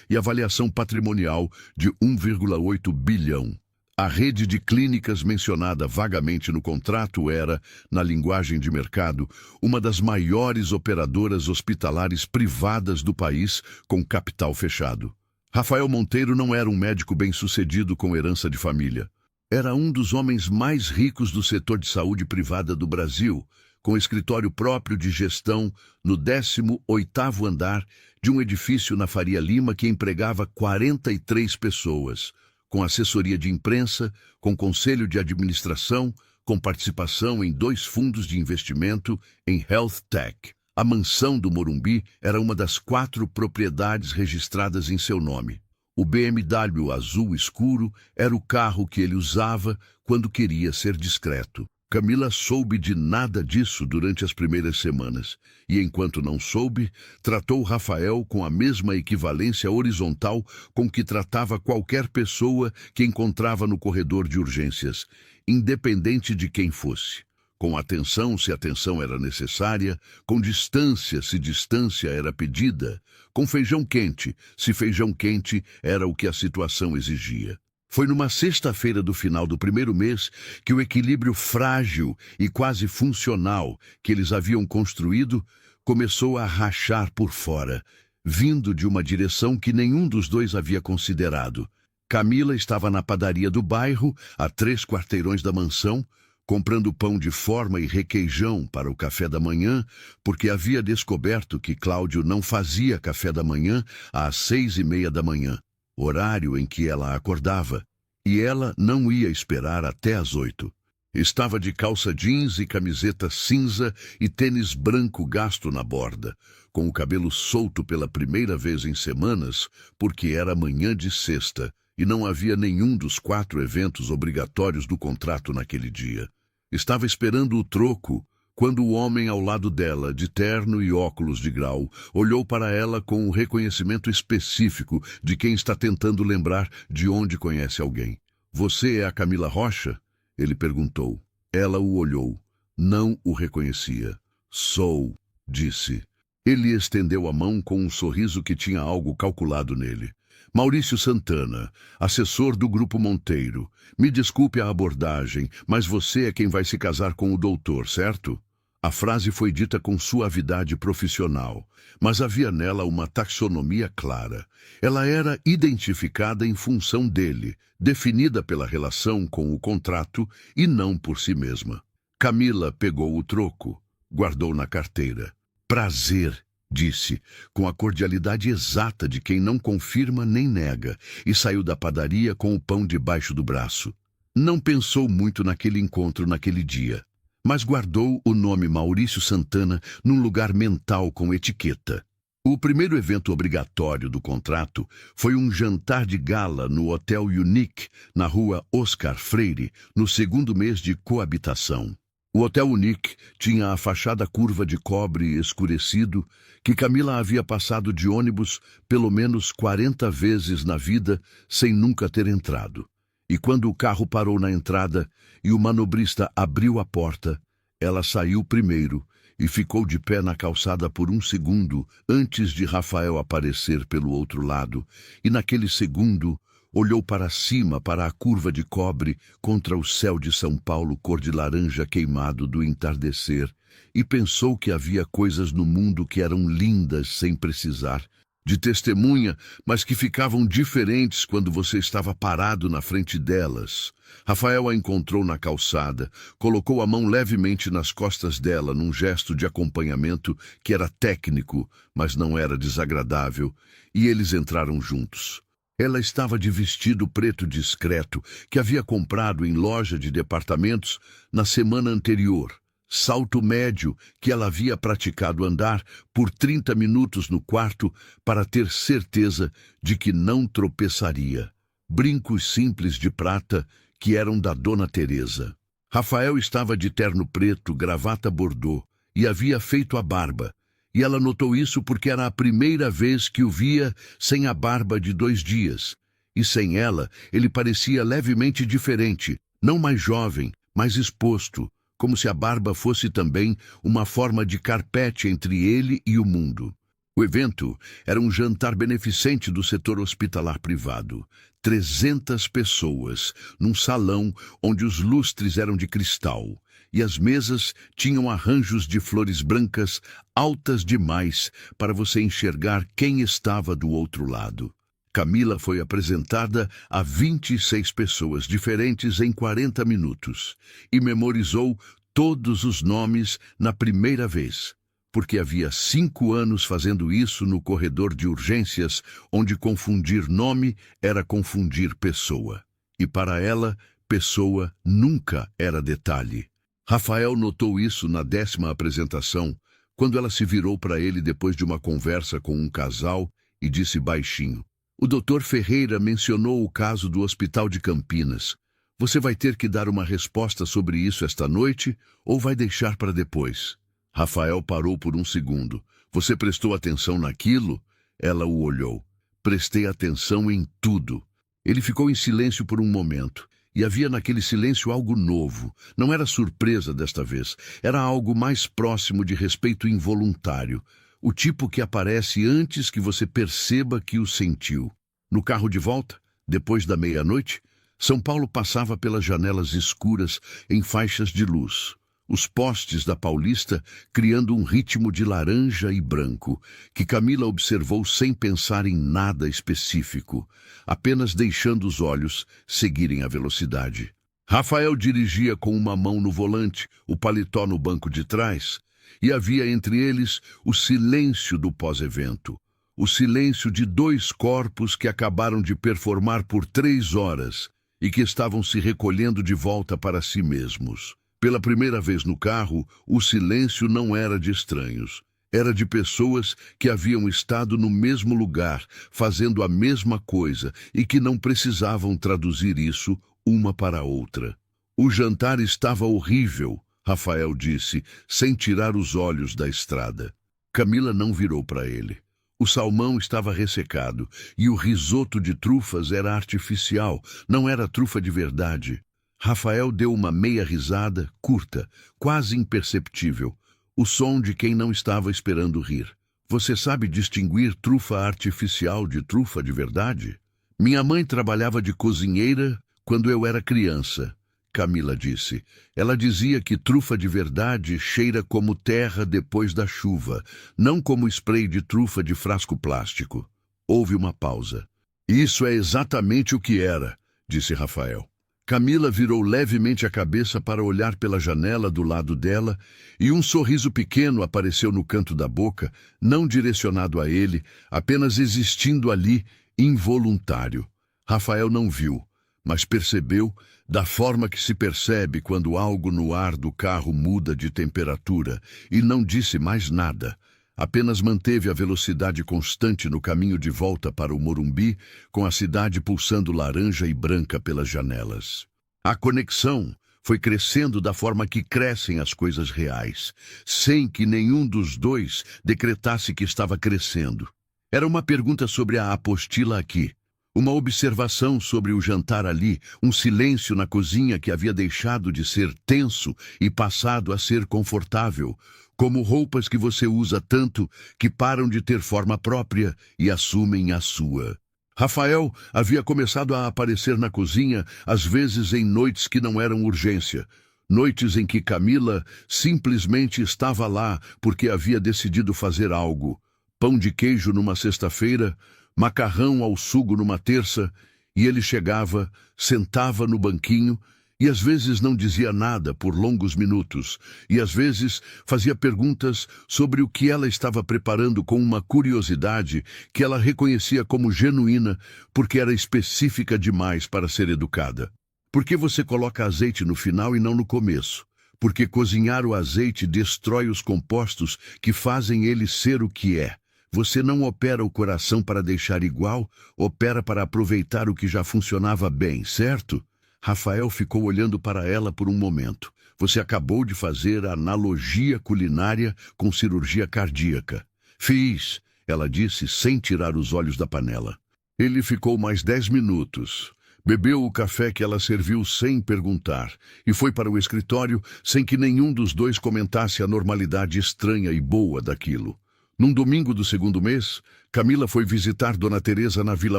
e avaliação patrimonial de 1,8 bilhão. A rede de clínicas mencionada vagamente no contrato era, na linguagem de mercado, uma das maiores operadoras hospitalares privadas do país com capital fechado. Rafael Monteiro não era um médico bem-sucedido com herança de família. Era um dos homens mais ricos do setor de saúde privada do Brasil, com escritório próprio de gestão no 18º andar de um edifício na Faria Lima que empregava 43 pessoas, com assessoria de imprensa, com conselho de administração, com participação em 2 fundos de investimento em Health Tech. A mansão do Morumbi era uma das 4 propriedades registradas em seu nome. O BMW azul escuro era o carro que ele usava quando queria ser discreto. Camila soube de nada disso durante as primeiras semanas, e enquanto não soube, tratou Rafael com a mesma equivalência horizontal com que tratava qualquer pessoa que encontrava no corredor de urgências, independente de quem fosse. Com atenção, se atenção era necessária, com distância, se distância era pedida, com feijão quente, se feijão quente era o que a situação exigia. Foi numa sexta-feira do final do primeiro mês que o equilíbrio frágil e quase funcional que eles haviam construído começou a rachar por fora, vindo de uma direção que nenhum dos dois havia considerado. Camila estava na padaria do bairro, a 3 quarteirões da mansão, comprando pão de forma e requeijão para o café da manhã, porque havia descoberto que Cláudio não fazia café da manhã às 6h30 da manhã. Horário em que ela acordava, e ela não ia esperar até às 8. Estava de calça jeans e camiseta cinza e tênis branco gasto na borda, com o cabelo solto pela primeira vez em semanas, porque era manhã de sexta e não havia nenhum dos 4 eventos obrigatórios do contrato naquele dia. Estava esperando o troco quando o homem ao lado dela, de terno e óculos de grau, olhou para ela com o reconhecimento específico de quem está tentando lembrar de onde conhece alguém. "Você é a Camila Rocha?" ele perguntou. Ela o olhou. Não o reconhecia. "Sou", disse. Ele estendeu a mão com um sorriso que tinha algo calculado nele. "Maurício Santana, assessor do Grupo Monteiro. Me desculpe a abordagem, mas você é quem vai se casar com o doutor, certo?" A frase foi dita com suavidade profissional, mas havia nela uma taxonomia clara. Ela era identificada em função dele, definida pela relação com o contrato e não por si mesma. Camila pegou o troco, guardou na carteira. "Prazer", disse, com a cordialidade exata de quem não confirma nem nega, e saiu da padaria com o pão debaixo do braço. Não pensou muito naquele encontro naquele dia, mas guardou o nome Maurício Santana num lugar mental com etiqueta. O primeiro evento obrigatório do contrato foi um jantar de gala no Hotel Unique, na rua Oscar Freire, no segundo mês de coabitação. O Hotel Unique tinha a fachada curva de cobre escurecido que Camila havia passado de ônibus pelo menos 40 vezes na vida sem nunca ter entrado. E quando o carro parou na entrada e o manobrista abriu a porta, ela saiu primeiro e ficou de pé na calçada por um segundo antes de Rafael aparecer pelo outro lado, e naquele segundo olhou para cima, para a curva de cobre contra o céu de São Paulo cor de laranja queimado do entardecer, e pensou que havia coisas no mundo que eram lindas sem precisar de testemunha, mas que ficavam diferentes quando você estava parado na frente delas. Rafael a encontrou na calçada, colocou a mão levemente nas costas dela num gesto de acompanhamento que era técnico, mas não era desagradável, e eles entraram juntos. Ela estava de vestido preto discreto que havia comprado em loja de departamentos na semana anterior. Salto médio que ela havia praticado andar por 30 minutos no quarto para ter certeza de que não tropeçaria. Brincos simples de prata que eram da Dona Teresa. Rafael estava de terno preto, gravata bordô, e havia feito a barba. E ela notou isso porque era a primeira vez que o via sem a barba de 2 dias. E sem ela, ele parecia levemente diferente, não mais jovem, mais exposto, como se a barba fosse também uma forma de carpete entre ele e o mundo. O evento era um jantar beneficente do setor hospitalar privado. 300 pessoas, num salão onde os lustres eram de cristal, e as mesas tinham arranjos de flores brancas altas demais para você enxergar quem estava do outro lado. Camila foi apresentada a 26 pessoas diferentes em 40 minutos e memorizou todos os nomes na primeira vez, porque havia 5 anos fazendo isso no corredor de urgências, onde confundir nome era confundir pessoa. E para ela, pessoa nunca era detalhe. Rafael notou isso na 10ª apresentação, quando ela se virou para ele depois de uma conversa com um casal e disse baixinho: "O Dr. Ferreira mencionou o caso do Hospital de Campinas. Você vai ter que dar uma resposta sobre isso esta noite ou vai deixar para depois?" Rafael parou por um segundo. "Você prestou atenção naquilo?" Ela o olhou. "Prestei atenção em tudo." Ele ficou em silêncio por um momento. E havia naquele silêncio algo novo. Não era surpresa desta vez. Era algo mais próximo de respeito involuntário. O tipo que aparece antes que você perceba que o sentiu. No carro de volta, depois da meia-noite, São Paulo passava pelas janelas escuras em faixas de luz. Os postes da Paulista criando um ritmo de laranja e branco, que Camila observou sem pensar em nada específico, apenas deixando os olhos seguirem a velocidade. Rafael dirigia com uma mão no volante, o paletó no banco de trás, e havia entre eles o silêncio do pós-evento. O silêncio de 2 corpos que acabaram de performar por 3 horas e que estavam se recolhendo de volta para si mesmos. Pela primeira vez no carro, o silêncio não era de estranhos. Era de pessoas que haviam estado no mesmo lugar, fazendo a mesma coisa e que não precisavam traduzir isso uma para a outra. O jantar estava horrível, Rafael disse, sem tirar os olhos da estrada. Camila não virou para ele. O salmão estava ressecado e o risoto de trufas era artificial, não era trufa de verdade. Rafael deu uma meia risada, curta, quase imperceptível, o som de quem não estava esperando rir. Você sabe distinguir trufa artificial de trufa de verdade? Minha mãe trabalhava de cozinheira quando eu era criança, Camila disse. Ela dizia que trufa de verdade cheira como terra depois da chuva, não como spray de trufa de frasco plástico. Houve uma pausa. Isso é exatamente o que era, disse Rafael. Camila virou levemente a cabeça para olhar pela janela do lado dela e um sorriso pequeno apareceu no canto da boca, não direcionado a ele, apenas existindo ali, involuntário. Rafael não viu, mas percebeu da forma que se percebe quando algo no ar do carro muda de temperatura e não disse mais nada. Apenas manteve a velocidade constante no caminho de volta para o Morumbi, com a cidade pulsando laranja e branca pelas janelas. A conexão foi crescendo da forma que crescem as coisas reais, sem que nenhum dos dois decretasse que estava crescendo. Era uma pergunta sobre a apostila aqui, uma observação sobre o jantar ali, um silêncio na cozinha que havia deixado de ser tenso e passado a ser confortável, como roupas que você usa tanto que param de ter forma própria e assumem a sua. Rafael havia começado a aparecer na cozinha, às vezes em noites que não eram urgência, noites em que Camila simplesmente estava lá porque havia decidido fazer algo. Pão de queijo numa sexta-feira, macarrão ao sugo numa terça, e ele chegava, sentava no banquinho, e às vezes não dizia nada por longos minutos, e às vezes fazia perguntas sobre o que ela estava preparando com uma curiosidade que ela reconhecia como genuína, porque era específica demais para ser educada. Por que você coloca azeite no final e não no começo? Porque cozinhar o azeite destrói os compostos que fazem ele ser o que é. Você não opera o coração para deixar igual, opera para aproveitar o que já funcionava bem, certo? Rafael ficou olhando para ela por um momento. Você acabou de fazer a analogia culinária com cirurgia cardíaca. Fiz, ela disse sem tirar os olhos da panela. Ele ficou mais 10 minutos. Bebeu o café que ela serviu sem perguntar e foi para o escritório sem que nenhum dos dois comentasse a normalidade estranha e boa daquilo. Num domingo do segundo mês, Camila foi visitar Dona Teresa na Vila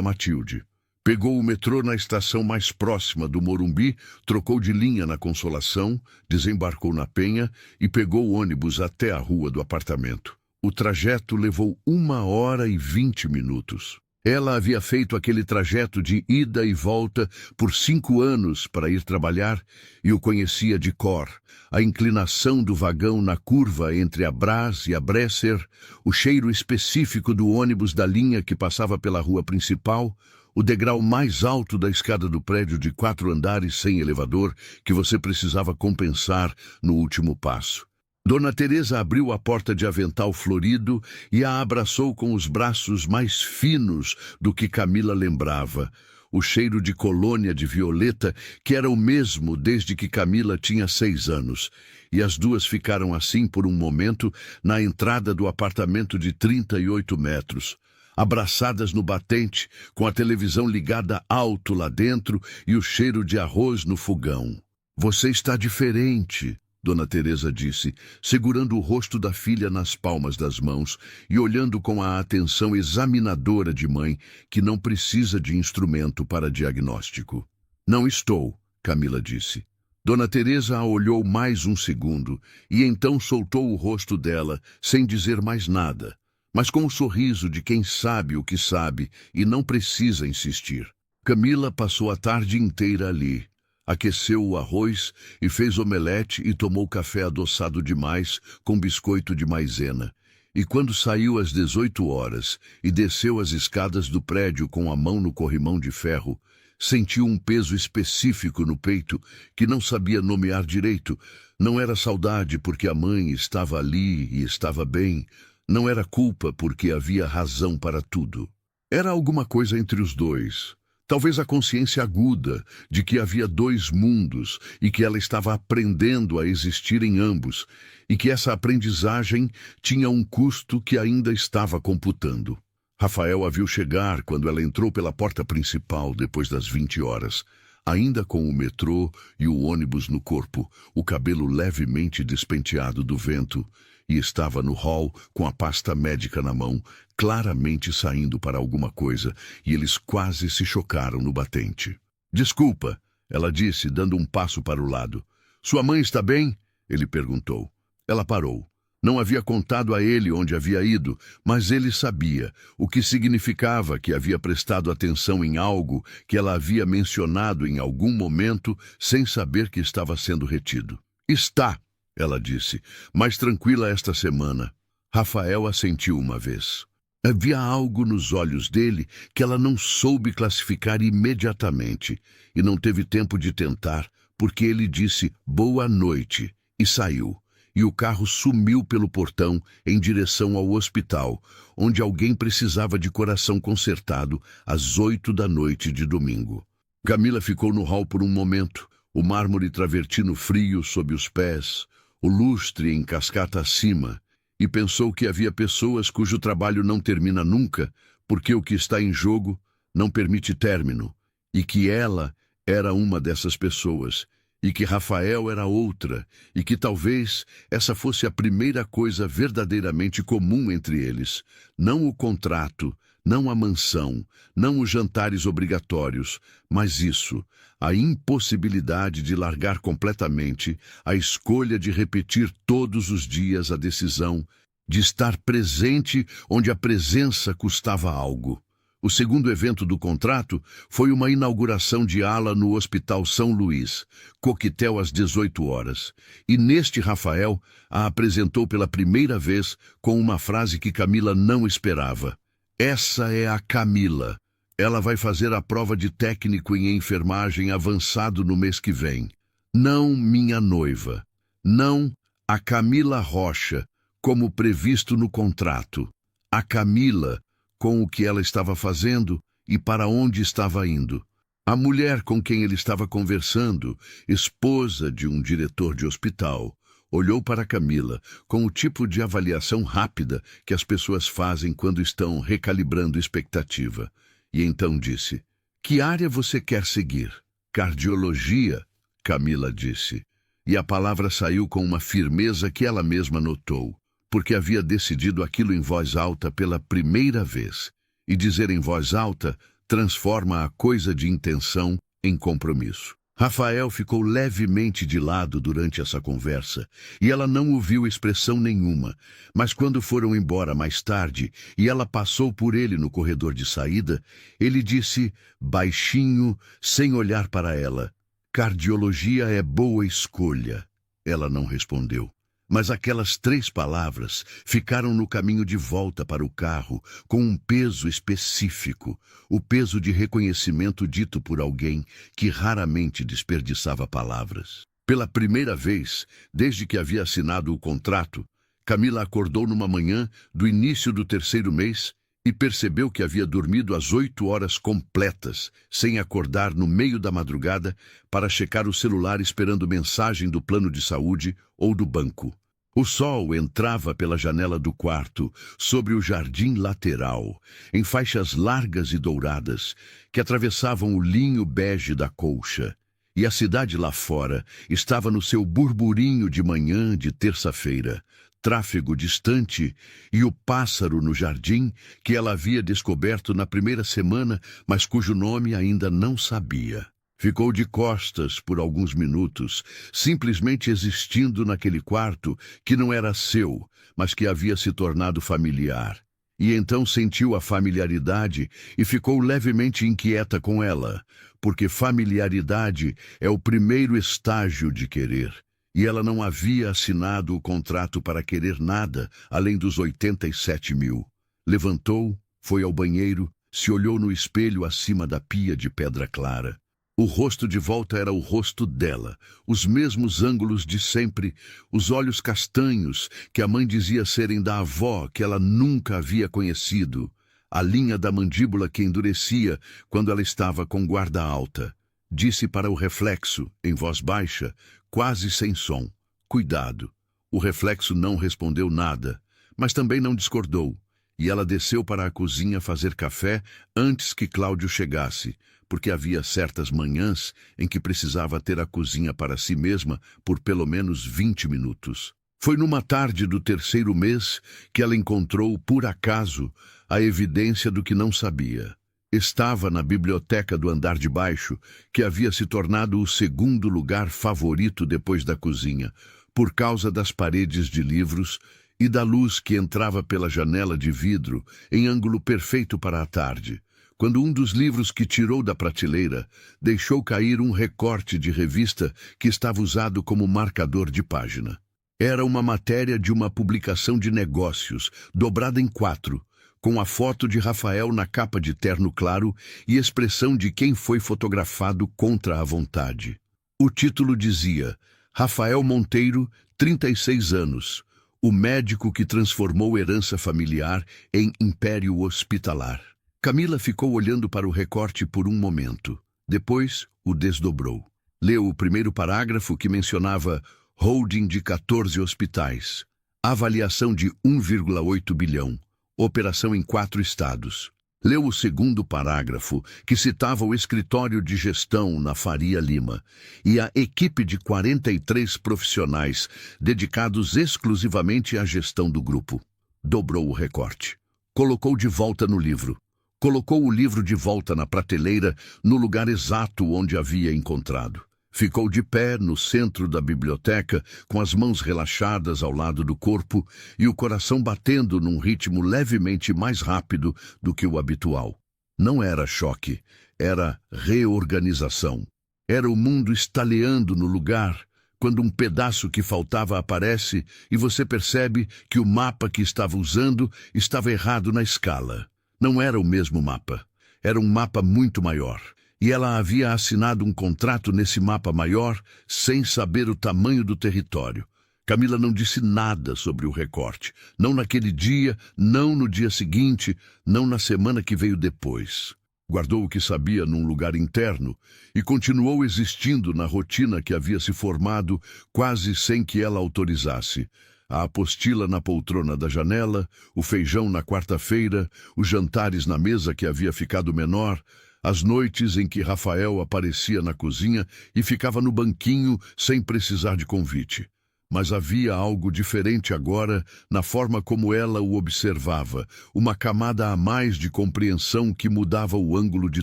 Matilde. Pegou o metrô na estação mais próxima do Morumbi, trocou de linha na Consolação, desembarcou na Penha e pegou o ônibus até a rua do apartamento. O trajeto levou 1h20. Ela havia feito aquele trajeto de ida e volta por 5 anos para ir trabalhar e o conhecia de cor. A inclinação do vagão na curva entre a Brás e a Bresser, o cheiro específico do ônibus da linha que passava pela rua principal, o degrau mais alto da escada do prédio de 4 andares sem elevador que você precisava compensar no último passo. Dona Teresa abriu a porta de avental florido e a abraçou com os braços mais finos do que Camila lembrava. O cheiro de colônia de violeta, que era o mesmo desde que Camila tinha 6 anos. E as duas ficaram assim por um momento na entrada do apartamento de 38 metros. Abraçadas no batente, com a televisão ligada alto lá dentro e o cheiro de arroz no fogão. Você está diferente, Dona Teresa disse, segurando o rosto da filha nas palmas das mãos e olhando com a atenção examinadora de mãe que não precisa de instrumento para diagnóstico. Não estou, Camila disse. Dona Teresa a olhou mais um segundo e então soltou o rosto dela sem dizer mais nada, mas com o sorriso de quem sabe o que sabe e não precisa insistir. Camila passou a tarde inteira ali. Aqueceu o arroz e fez omelete e tomou café adoçado demais com biscoito de maisena. E quando saiu às 18 horas e desceu as escadas do prédio com a mão no corrimão de ferro, sentiu um peso específico no peito que não sabia nomear direito. Não era saudade porque a mãe estava ali e estava bem. Não era culpa porque havia razão para tudo. Era alguma coisa entre os dois. Talvez a consciência aguda de que havia dois mundos e que ela estava aprendendo a existir em ambos, e que essa aprendizagem tinha um custo que ainda estava computando. Rafael a viu chegar quando ela entrou pela porta principal depois das 20 horas, ainda com o metrô e o ônibus no corpo, o cabelo levemente despenteado do vento, e estava no hall com a pasta médica na mão, claramente saindo para alguma coisa, e eles quase se chocaram no batente. "Desculpa", ela disse, dando um passo para o lado. "Sua mãe está bem?" ele perguntou. Ela parou. Não havia contado a ele onde havia ido, mas ele sabia, o que significava que havia prestado atenção em algo que ela havia mencionado em algum momento sem saber que estava sendo retido. "Está", ela disse, "mais tranquila esta semana." Rafael assentiu uma vez. Havia algo nos olhos dele que ela não soube classificar imediatamente, e não teve tempo de tentar, porque ele disse "boa noite" e saiu. E o carro sumiu pelo portão em direção ao hospital, onde alguém precisava de coração consertado às 8 da noite de domingo. Camila ficou no hall por um momento, o mármore travertino frio sob os pés, o lustre em cascata acima, e pensou que havia pessoas cujo trabalho não termina nunca, porque o que está em jogo não permite término, e que ela era uma dessas pessoas, e que Rafael era outra, e que talvez essa fosse a primeira coisa verdadeiramente comum entre eles. Não o contrato, não a mansão, não os jantares obrigatórios, mas isso, a impossibilidade de largar completamente, a escolha de repetir todos os dias a decisão, de estar presente onde a presença custava algo. O segundo evento do contrato foi uma inauguração de ala no Hospital São Luís, coquetel às 18 horas. E neste Rafael a apresentou pela primeira vez com uma frase que Camila não esperava. "Essa é a Camila. Ela vai fazer a prova de técnico em enfermagem avançado no mês que vem. Não minha noiva. Não a Camila Rocha, como previsto no contrato. A Camila, com o que ela estava fazendo e para onde estava indo. A mulher com quem ele estava conversando, esposa de um diretor de hospital, olhou para Camila com o tipo de avaliação rápida que as pessoas fazem quando estão recalibrando expectativa. E então disse: "Que área você quer seguir?" "Cardiologia", Camila disse. E a palavra saiu com uma firmeza que ela mesma notou, porque havia decidido aquilo em voz alta pela primeira vez. E dizer em voz alta transforma a coisa de intenção em compromisso. Rafael ficou levemente de lado durante essa conversa, e ela não ouviu expressão nenhuma, mas quando foram embora mais tarde e ela passou por ele no corredor de saída, ele disse, baixinho, sem olhar para ela: "Cardiologia é boa escolha." Ela não respondeu. Mas aquelas 3 palavras ficaram no caminho de volta para o carro com um peso específico, o peso de reconhecimento dito por alguém que raramente desperdiçava palavras. Pela primeira vez, desde que havia assinado o contrato, Camila acordou numa manhã do início do 3º mês e percebeu que havia dormido às 8 horas completas, sem acordar no meio da madrugada para checar o celular esperando mensagem do plano de saúde ou do banco. O sol entrava pela janela do quarto, sobre o jardim lateral, em faixas largas e douradas, que atravessavam o linho bege da colcha. E a cidade lá fora estava no seu burburinho de manhã de terça-feira, tráfego distante e o pássaro no jardim que ela havia descoberto na primeira semana, mas cujo nome ainda não sabia. Ficou de costas por alguns minutos, simplesmente existindo naquele quarto que não era seu, mas que havia se tornado familiar. E então sentiu a familiaridade e ficou levemente inquieta com ela, porque familiaridade é o primeiro estágio de querer. E ela não havia assinado o contrato para querer nada além dos 87 mil. Levantou, foi ao banheiro, se olhou no espelho acima da pia de pedra clara. O rosto de volta era o rosto dela, os mesmos ângulos de sempre, os olhos castanhos que a mãe dizia serem da avó que ela nunca havia conhecido, a linha da mandíbula que endurecia quando ela estava com guarda alta. Disse para o reflexo, em voz baixa, quase sem som: "Cuidado." O reflexo não respondeu nada, mas também não discordou, e ela desceu para a cozinha fazer café antes que Cláudio chegasse, porque havia certas manhãs em que precisava ter a cozinha para si mesma por pelo menos 20 minutos. Foi numa tarde do terceiro mês que ela encontrou, por acaso, a evidência do que não sabia. Estava na biblioteca do andar de baixo, que havia se tornado o segundo lugar favorito depois da cozinha, por causa das paredes de livros e da luz que entrava pela janela de vidro em ângulo perfeito para a tarde, quando um dos livros que tirou da prateleira deixou cair um recorte de revista que estava usado como marcador de página. Era uma matéria de uma publicação de negócios, dobrada em 4, com a foto de Rafael na capa de terno claro e expressão de quem foi fotografado contra a vontade. O título dizia: Rafael Monteiro, 36 anos, o médico que transformou herança familiar em império hospitalar. Camila ficou olhando para o recorte por um momento. Depois, o desdobrou. Leu o primeiro parágrafo, que mencionava holding de 14 hospitais, avaliação de 1,8 bilhão, operação em 4 estados. Leu o segundo parágrafo, que citava o escritório de gestão na Faria Lima e a equipe de 43 profissionais dedicados exclusivamente à gestão do grupo. Dobrou o recorte. Colocou de volta no livro. Colocou o livro de volta na prateleira, no lugar exato onde havia encontrado. Ficou de pé no centro da biblioteca, com as mãos relaxadas ao lado do corpo e o coração batendo num ritmo levemente mais rápido do que o habitual. Não era choque, era reorganização. Era o mundo estaleando no lugar, quando um pedaço que faltava aparece e você percebe que o mapa que estava usando estava errado na escala. Não era o mesmo mapa. Era um mapa muito maior. E ela havia assinado um contrato nesse mapa maior sem saber o tamanho do território. Camila não disse nada sobre o recorte. Não naquele dia, não no dia seguinte, não na semana que veio depois. Guardou o que sabia num lugar interno e continuou existindo na rotina que havia se formado quase sem que ela autorizasse. A apostila na poltrona da janela, o feijão na quarta-feira, os jantares na mesa que havia ficado menor, as noites em que Rafael aparecia na cozinha e ficava no banquinho sem precisar de convite. Mas havia algo diferente agora na forma como ela o observava, uma camada a mais de compreensão que mudava o ângulo de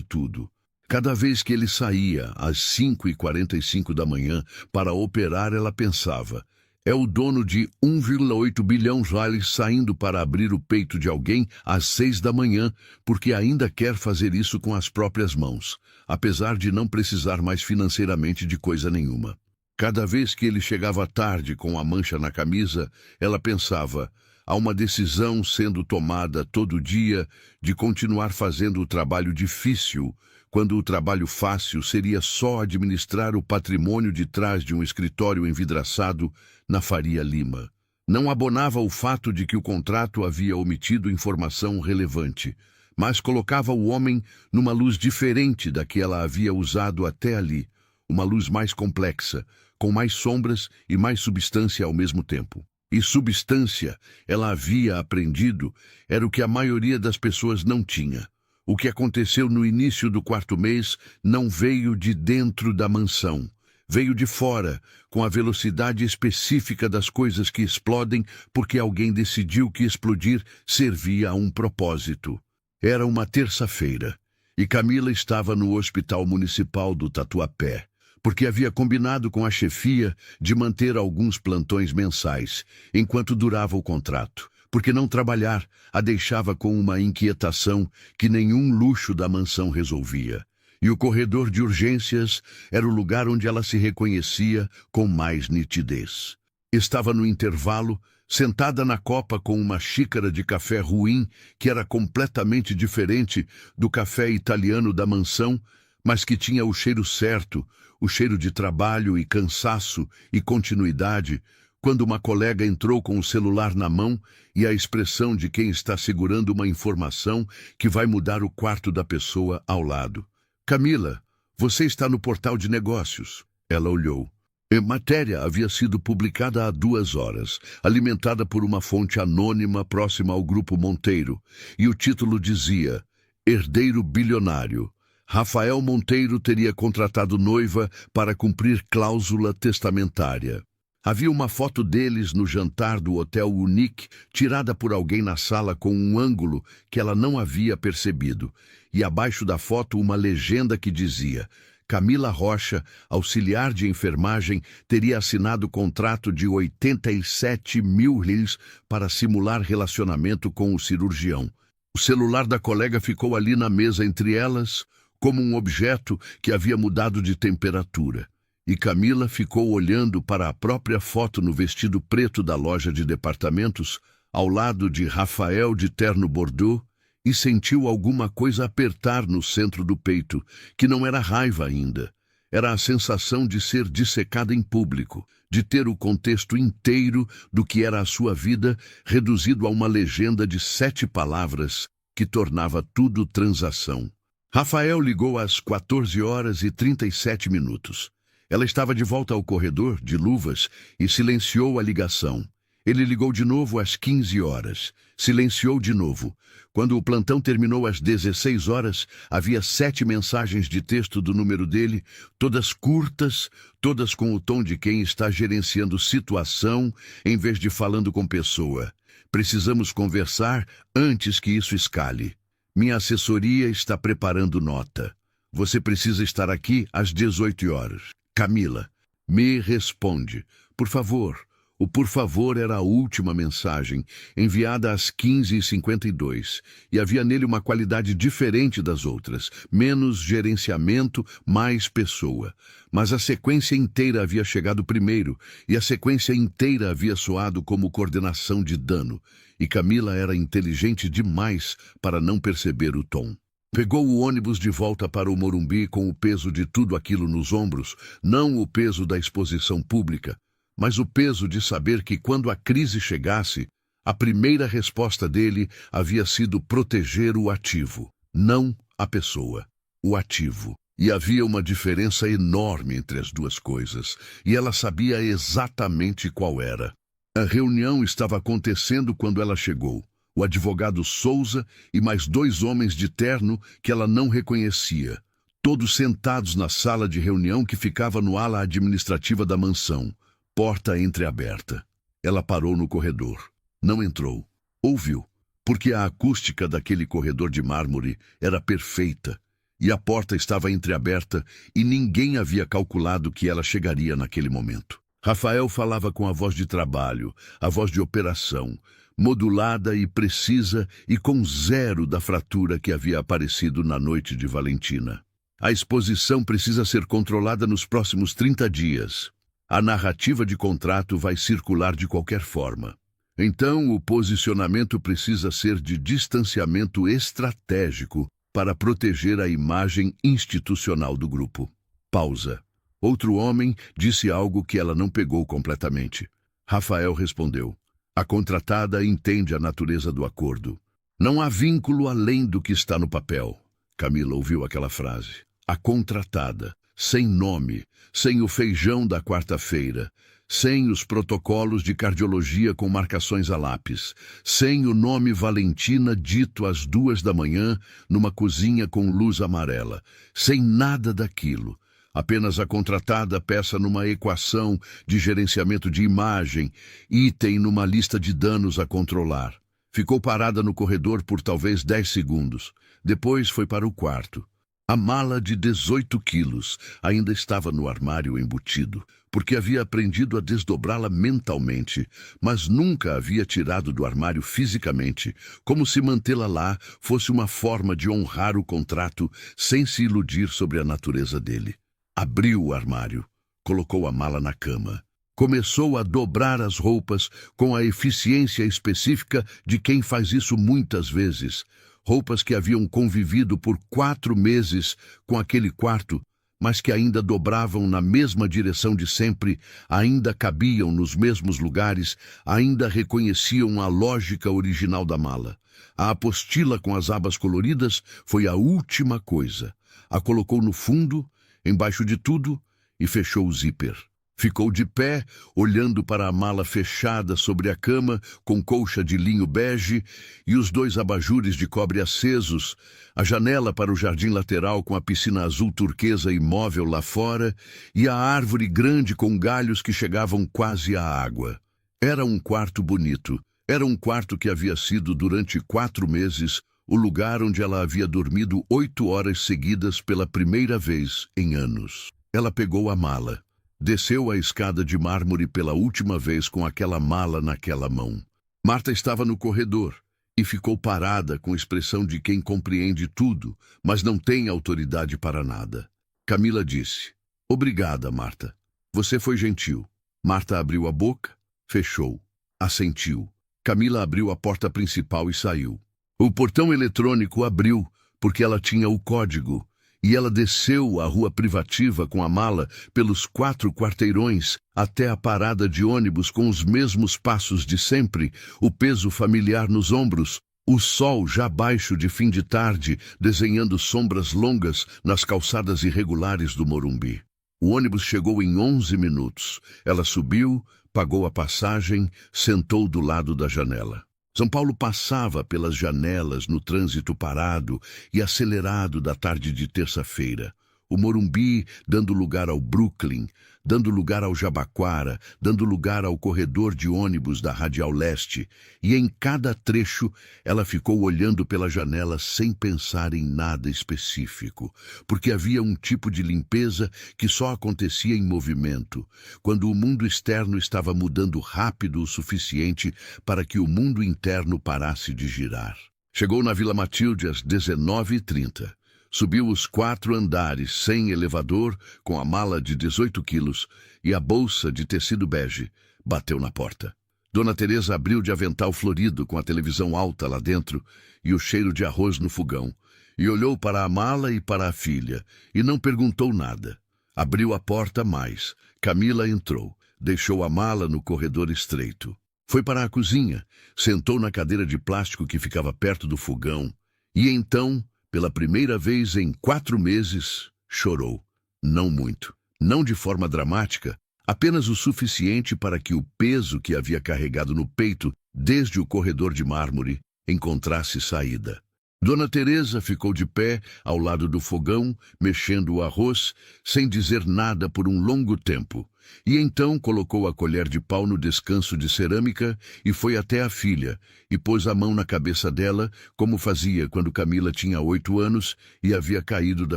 tudo. Cada vez que ele saía, às 5h45 da manhã, para operar, ela pensava: é o dono de 1,8 bilhão reais saindo para abrir o peito de alguém às 6 da manhã, porque ainda quer fazer isso com as próprias mãos, apesar de não precisar mais financeiramente de coisa nenhuma. Cada vez que ele chegava tarde com a mancha na camisa, ela pensava: há uma decisão sendo tomada todo dia de continuar fazendo o trabalho difícil, quando o trabalho fácil seria só administrar o patrimônio de trás de um escritório envidraçado na Faria Lima. Não abonava o fato de que o contrato havia omitido informação relevante, mas colocava o homem numa luz diferente da que ela havia usado até ali, uma luz mais complexa, com mais sombras e mais substância ao mesmo tempo. E substância, ela havia aprendido, era o que a maioria das pessoas não tinha. O que aconteceu no início do 4º mês não veio de dentro da mansão. Veio de fora, com a velocidade específica das coisas que explodem porque alguém decidiu que explodir servia a um propósito. Era uma terça-feira, e Camila estava no Hospital Municipal do Tatuapé, porque havia combinado com a chefia de manter alguns plantões mensais, enquanto durava o contrato. Porque não trabalhar a deixava com uma inquietação que nenhum luxo da mansão resolvia. E o corredor de urgências era o lugar onde ela se reconhecia com mais nitidez. Estava no intervalo, sentada na copa com uma xícara de café ruim, que era completamente diferente do café italiano da mansão, mas que tinha o cheiro certo, o cheiro de trabalho e cansaço e continuidade, quando uma colega entrou com o celular na mão e a expressão de quem está segurando uma informação que vai mudar o quarto da pessoa ao lado. Camila, você está no portal de negócios. Ela olhou. A matéria havia sido publicada há 2 horas, alimentada por uma fonte anônima próxima ao Grupo Monteiro, e o título dizia: Herdeiro bilionário. Rafael Monteiro teria contratado noiva para cumprir cláusula testamentária. Havia uma foto deles no jantar do Hotel Unique, tirada por alguém na sala com um ângulo que ela não havia percebido, e abaixo da foto uma legenda que dizia: Camila Rocha, auxiliar de enfermagem, teria assinado contrato de 87 mil réis para simular relacionamento com o cirurgião. O celular da colega ficou ali na mesa entre elas, como um objeto que havia mudado de temperatura. E Camila ficou olhando para a própria foto no vestido preto da loja de departamentos, ao lado de Rafael de terno bordô, e sentiu alguma coisa apertar no centro do peito, que não era raiva ainda. Era a sensação de ser dissecada em público, de ter o contexto inteiro do que era a sua vida reduzido a uma legenda de 7 palavras que tornava tudo transação. Rafael ligou às 14h37. Ela estava de volta ao corredor, de luvas, e silenciou a ligação. Ele ligou de novo às 15h. Silenciou de novo. Quando o plantão terminou às 16h, havia 7 mensagens de texto do número dele, todas curtas, todas com o tom de quem está gerenciando situação em vez de falando com pessoa. Precisamos conversar antes que isso escale. Minha assessoria está preparando nota. Você precisa estar aqui às 18h. Camila, me responde, por favor. O por favor era a última mensagem, enviada às 15h52, e havia nele uma qualidade diferente das outras, menos gerenciamento, mais pessoa. Mas a sequência inteira havia chegado primeiro, e a sequência inteira havia soado como coordenação de dano, e Camila era inteligente demais para não perceber o tom. Pegou o ônibus de volta para o Morumbi com o peso de tudo aquilo nos ombros, não o peso da exposição pública, mas o peso de saber que quando a crise chegasse, a primeira resposta dele havia sido proteger o ativo, não a pessoa, o ativo. E havia uma diferença enorme entre as duas coisas, e ela sabia exatamente qual era. A reunião estava acontecendo quando ela chegou. O advogado Souza e mais 2 homens de terno que ela não reconhecia, todos sentados na sala de reunião que ficava no ala administrativa da mansão. Porta entreaberta. Ela parou no corredor. Não entrou. Ouviu, porque a acústica daquele corredor de mármore era perfeita, e a porta estava entreaberta e ninguém havia calculado que ela chegaria naquele momento. Rafael falava com a voz de trabalho, a voz de operação, modulada e precisa e com 0 da fratura que havia aparecido na noite de Valentina. A exposição precisa ser controlada nos próximos 30 dias. A narrativa de contrato vai circular de qualquer forma. Então, o posicionamento precisa ser de distanciamento estratégico para proteger a imagem institucional do grupo. Pausa. Outro homem disse algo que ela não pegou completamente. Rafael respondeu: a contratada entende a natureza do acordo. Não há vínculo além do que está no papel. Camila ouviu aquela frase. A contratada. Sem nome, sem o feijão da quarta-feira, sem os protocolos de cardiologia com marcações a lápis, sem o nome Valentina dito às 2 da manhã numa cozinha com luz amarela, sem nada daquilo. Apenas a contratada peça numa equação de gerenciamento de imagem, item numa lista de danos a controlar. Ficou parada no corredor por talvez 10 segundos. Depois foi para o quarto. A mala de 18 quilos ainda estava no armário embutido, porque havia aprendido a desdobrá-la mentalmente, mas nunca havia tirado do armário fisicamente, como se mantê-la lá fosse uma forma de honrar o contrato sem se iludir sobre a natureza dele. Abriu o armário, colocou a mala na cama. Começou a dobrar as roupas com a eficiência específica de quem faz isso muitas vezes. Roupas que haviam convivido por 4 meses com aquele quarto, mas que ainda dobravam na mesma direção de sempre, ainda cabiam nos mesmos lugares, ainda reconheciam a lógica original da mala. A apostila com as abas coloridas foi a última coisa. A colocou no fundo, embaixo de tudo, e fechou o zíper. Ficou de pé, olhando para a mala fechada sobre a cama, com colcha de linho bege e os 2 abajures de cobre acesos, a janela para o jardim lateral com a piscina azul turquesa imóvel lá fora e a árvore grande com galhos que chegavam quase à água. Era um quarto bonito. Era um quarto que havia sido, durante 4 meses, o lugar onde ela havia dormido 8 horas seguidas pela primeira vez em anos. Ela pegou a mala. Desceu a escada de mármore pela última vez com aquela mala naquela mão. Marta estava no corredor e ficou parada com expressão de quem compreende tudo, mas não tem autoridade para nada. Camila disse: "Obrigada, Marta. Você foi gentil." Marta abriu a boca, fechou, assentiu. Camila abriu a porta principal e saiu. O portão eletrônico abriu, porque ela tinha o código. E ela desceu a rua privativa com a mala pelos 4 quarteirões até a parada de ônibus com os mesmos passos de sempre, o peso familiar nos ombros, o sol já baixo de fim de tarde, desenhando sombras longas nas calçadas irregulares do Morumbi. O ônibus chegou em 11 minutos. Ela subiu, pagou a passagem, sentou do lado da janela. São Paulo passava pelas janelas no trânsito parado e acelerado da tarde de terça-feira. O Morumbi dando lugar ao Brooklyn, dando lugar ao Jabaquara, dando lugar ao corredor de ônibus da Radial Leste, e em cada trecho ela ficou olhando pela janela sem pensar em nada específico, porque havia um tipo de limpeza que só acontecia em movimento, quando o mundo externo estava mudando rápido o suficiente para que o mundo interno parasse de girar. Chegou na Vila Matilde às 19h30. Subiu os 4 andares, sem elevador, com a mala de 18 quilos e a bolsa de tecido bege. Bateu na porta. Dona Teresa abriu de avental florido com a televisão alta lá dentro e o cheiro de arroz no fogão. E olhou para a mala e para a filha, e não perguntou nada. Abriu a porta mais. Camila entrou. Deixou a mala no corredor estreito. Foi para a cozinha, sentou na cadeira de plástico que ficava perto do fogão. E então, pela primeira vez em 4 meses, chorou. Não muito, não de forma dramática, apenas o suficiente para que o peso que havia carregado no peito, desde o corredor de mármore, encontrasse saída. Dona Teresa ficou de pé, ao lado do fogão, mexendo o arroz, sem dizer nada por um longo tempo. E então colocou a colher de pau no descanso de cerâmica e foi até a filha, e pôs a mão na cabeça dela, como fazia quando Camila tinha 8 anos e havia caído da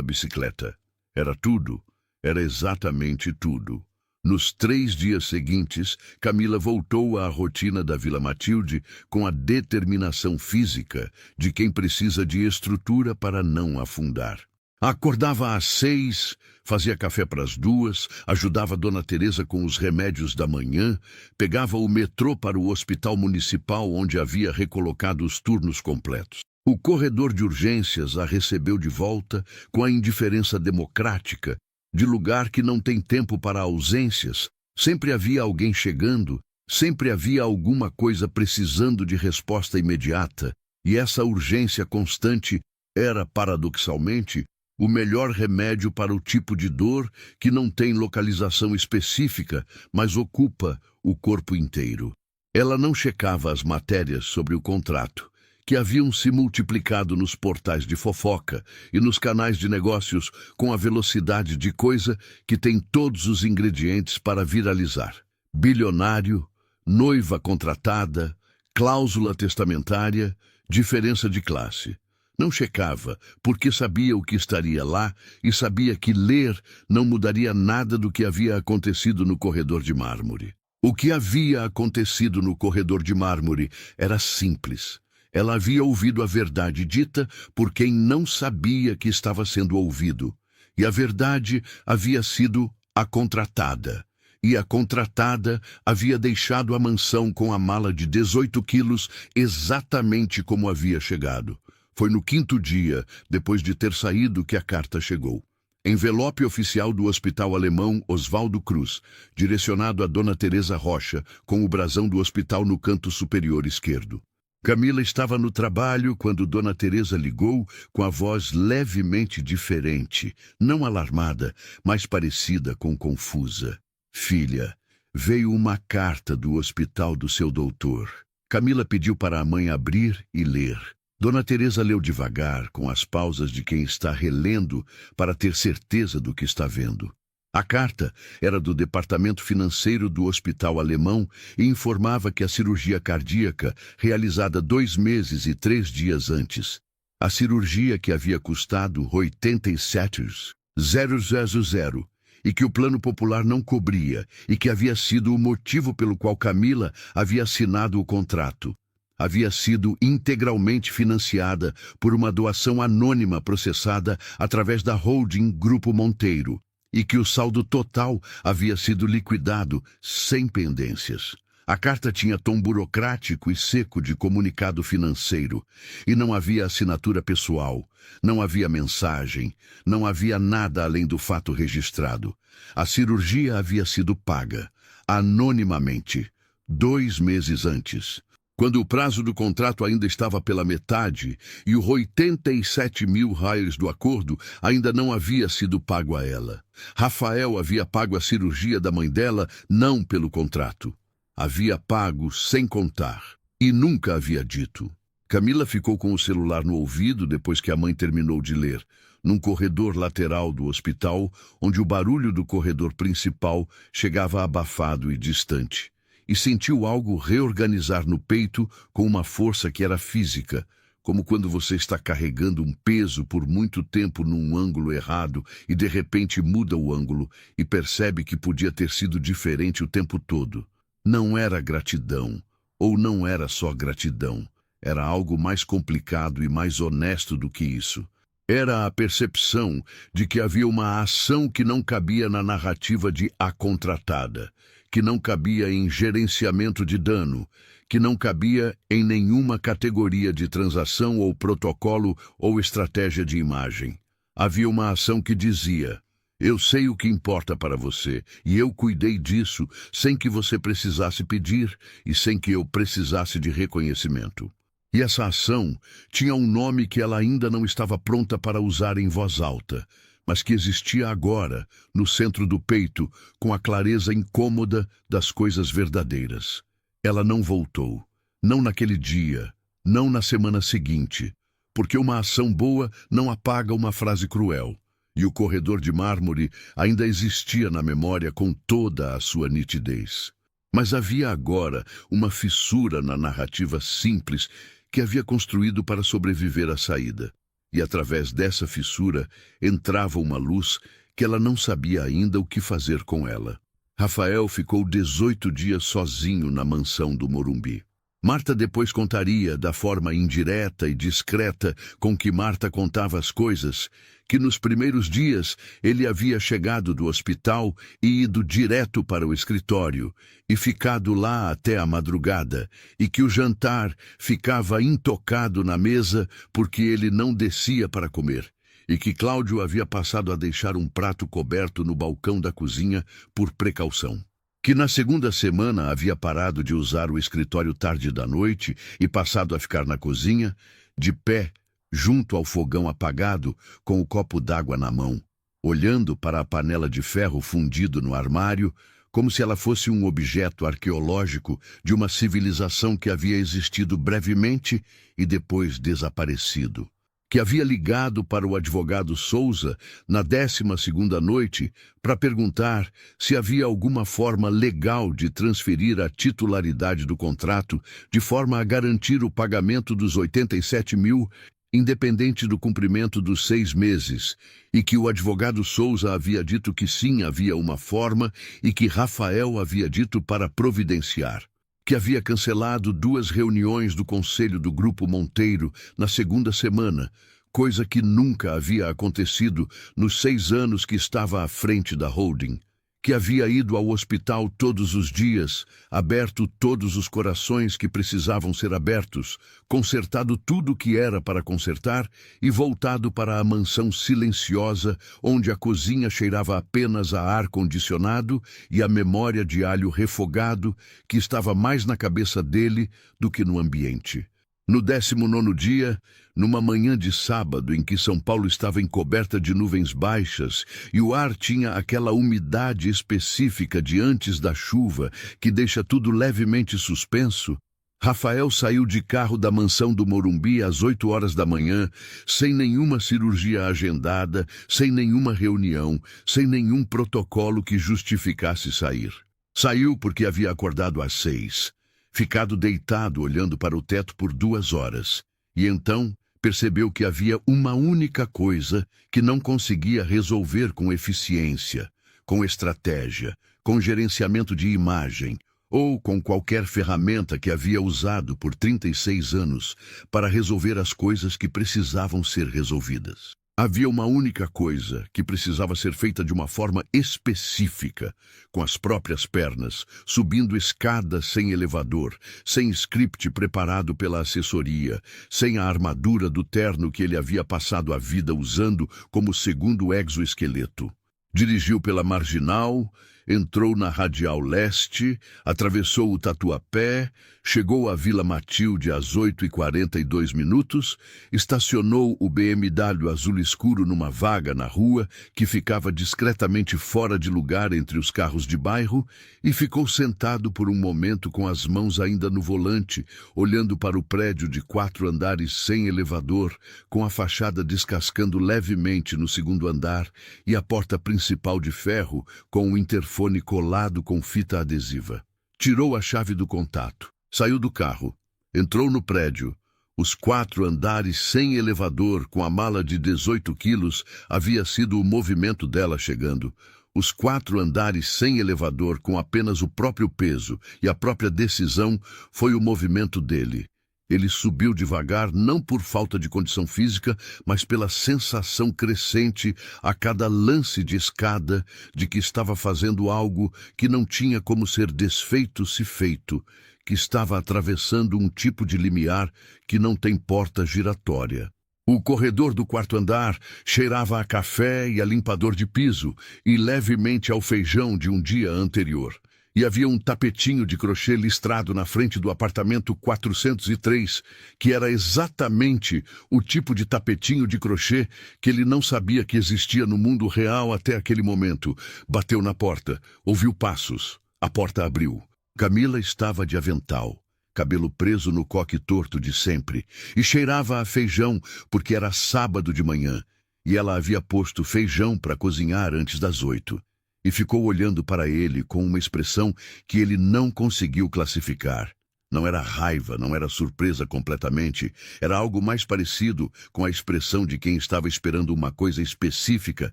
bicicleta. Era tudo, era exatamente tudo. Nos 3 dias seguintes, Camila voltou à rotina da Vila Matilde com a determinação física de quem precisa de estrutura para não afundar. Acordava às 6, fazia café para as 2, ajudava Dona Teresa com os remédios da manhã, pegava o metrô para o hospital municipal onde havia recolocado os turnos completos. O corredor de urgências a recebeu de volta com a indiferença democrática de lugar que não tem tempo para ausências. Sempre havia alguém chegando, sempre havia alguma coisa precisando de resposta imediata, e essa urgência constante era, paradoxalmente, o melhor remédio para o tipo de dor que não tem localização específica, mas ocupa o corpo inteiro. Ela não checava as matérias sobre o contrato, que haviam se multiplicado nos portais de fofoca e nos canais de negócios com a velocidade de coisa que tem todos os ingredientes para viralizar. Bilionário, noiva contratada, cláusula testamentária, diferença de classe. Não checava, porque sabia o que estaria lá e sabia que ler não mudaria nada do que havia acontecido no corredor de mármore. O que havia acontecido no corredor de mármore era simples. Ela havia ouvido a verdade dita por quem não sabia que estava sendo ouvido. E a verdade havia sido a contratada. E a contratada havia deixado a mansão com a mala de 18 quilos exatamente como havia chegado. Foi no 5º dia, depois de ter saído, que a carta chegou. Envelope oficial do Hospital Alemão Oswaldo Cruz, direcionado a Dona Teresa Rocha, com o brasão do hospital no canto superior esquerdo. Camila estava no trabalho quando Dona Teresa ligou com a voz levemente diferente, não alarmada, mas parecida com confusa. Filha, veio uma carta do hospital do seu doutor. Camila pediu para a mãe abrir e ler. Dona Teresa leu devagar, com as pausas de quem está relendo para ter certeza do que está vendo. A carta era do departamento financeiro do Hospital Alemão e informava que a cirurgia cardíaca, realizada 2 meses e 3 dias antes, a cirurgia que havia custado 87.000 e que o plano popular não cobria e que havia sido o motivo pelo qual Camila havia assinado o contrato, havia sido integralmente financiada por uma doação anônima processada através da holding Grupo Monteiro, e que o saldo total havia sido liquidado sem pendências. A carta tinha tom burocrático e seco de comunicado financeiro, e não havia assinatura pessoal, não havia mensagem, não havia nada além do fato registrado. A cirurgia havia sido paga, anonimamente, 2 meses antes, quando o prazo do contrato ainda estava pela metade e os 87.000 raios do acordo ainda não havia sido pago a ela. Rafael havia pago a cirurgia da mãe dela não pelo contrato. Havia pago sem contar e nunca havia dito. Camila ficou com o celular no ouvido depois que a mãe terminou de ler, num corredor lateral do hospital, onde o barulho do corredor principal chegava abafado e distante. E sentiu algo reorganizar no peito com uma força que era física, como quando você está carregando um peso por muito tempo num ângulo errado e de repente muda o ângulo e percebe que podia ter sido diferente o tempo todo. Não era gratidão, ou não era só gratidão, era algo mais complicado e mais honesto do que isso. Era a percepção de que havia uma ação que não cabia na narrativa de A Contratada, que não cabia em gerenciamento de dano, que não cabia em nenhuma categoria de transação ou protocolo ou estratégia de imagem. Havia uma ação que dizia: eu sei o que importa para você, e eu cuidei disso sem que você precisasse pedir e sem que eu precisasse de reconhecimento. E essa ação tinha um nome que ela ainda não estava pronta para usar em voz alta, mas que existia agora, no centro do peito, com a clareza incômoda das coisas verdadeiras. Ela não voltou, não naquele dia, não na semana seguinte, porque uma ação boa não apaga uma frase cruel, e o corredor de mármore ainda existia na memória com toda a sua nitidez. Mas havia agora uma fissura na narrativa simples que havia construído para sobreviver à saída. E através dessa fissura entrava uma luz que ela não sabia ainda o que fazer com ela. Rafael ficou 18 dias sozinho na mansão do Morumbi. Marta depois contaria, da forma indireta e discreta com que Marta contava as coisas, que nos primeiros dias ele havia chegado do hospital e ido direto para o escritório e ficado lá até a madrugada, e que o jantar ficava intocado na mesa porque ele não descia para comer, e que Cláudio havia passado a deixar um prato coberto no balcão da cozinha por precaução. Que na segunda semana havia parado de usar o escritório tarde da noite e passado a ficar na cozinha, de pé, junto ao fogão apagado, com o copo d'água na mão, olhando para a panela de ferro fundido no armário, como se ela fosse um objeto arqueológico de uma civilização que havia existido brevemente e depois desaparecido. Que havia ligado para o advogado Souza na 12ª noite para perguntar se havia alguma forma legal de transferir a titularidade do contrato de forma a garantir o pagamento dos 87.000, independente do cumprimento dos 6 meses, e que o advogado Souza havia dito que sim, havia uma forma, e que Rafael havia dito para providenciar. Que havia cancelado 2 reuniões do Conselho do Grupo Monteiro na segunda semana, coisa que nunca havia acontecido nos 6 anos que estava à frente da holding. que havia ido ao hospital todos os dias, aberto todos os corações que precisavam ser abertos, consertado tudo o que era para consertar e voltado para a mansão silenciosa, onde a cozinha cheirava apenas a ar-condicionado e a memória de alho refogado que estava mais na cabeça dele do que no ambiente. No 19º dia, numa manhã de sábado em que São Paulo estava encoberta de nuvens baixas e o ar tinha aquela umidade específica de antes da chuva que deixa tudo levemente suspenso, Rafael saiu de carro da mansão do Morumbi às 8 horas da manhã, sem nenhuma cirurgia agendada, sem nenhuma reunião, sem nenhum protocolo que justificasse sair. Saiu porque havia acordado às 6. Ficado deitado olhando para o teto por 2 horas, e então percebeu que havia uma única coisa que não conseguia resolver com eficiência, com estratégia, com gerenciamento de imagem, ou com qualquer ferramenta que havia usado por 36 anos para resolver as coisas que precisavam ser resolvidas. Havia uma única coisa que precisava ser feita de uma forma específica, com as próprias pernas, subindo escadas sem elevador, sem script preparado pela assessoria, sem a armadura do terno que ele havia passado a vida usando como segundo exoesqueleto. Dirigiu pela Marginal, entrou na Radial Leste, atravessou o Tatuapé, chegou à Vila Matilde às 8h42, estacionou o BMW azul escuro numa vaga na rua que ficava discretamente fora de lugar entre os carros de bairro e ficou sentado por um momento com as mãos ainda no volante, olhando para o prédio de 4 andares sem elevador, com a fachada descascando levemente no 2º andar e a porta principal de ferro com o interfone colado com fita adesiva. Tirou a chave do contato, saiu do carro, entrou no prédio. Os 4 andares sem elevador com a mala de 18 quilos havia sido o movimento dela chegando. Os 4 andares sem elevador com apenas o próprio peso e a própria decisão foi o movimento dele. Ele subiu devagar, não por falta de condição física, mas pela sensação crescente a cada lance de escada de que estava fazendo algo que não tinha como ser desfeito se feito, que estava atravessando um tipo de limiar que não tem porta giratória. O corredor do 4º andar cheirava a café e a limpador de piso e levemente ao feijão de um dia anterior. E havia um tapetinho de crochê listrado na frente do apartamento 403, que era exatamente o tipo de tapetinho de crochê que ele não sabia que existia no mundo real até aquele momento. Bateu na porta, ouviu passos. A porta abriu. Camila estava de avental, cabelo preso no coque torto de sempre, e cheirava a feijão porque era sábado de manhã, e ela havia posto feijão para cozinhar antes das 8. E ficou olhando para ele com uma expressão que ele não conseguiu classificar. Não era raiva, não era surpresa completamente, era algo mais parecido com a expressão de quem estava esperando uma coisa específica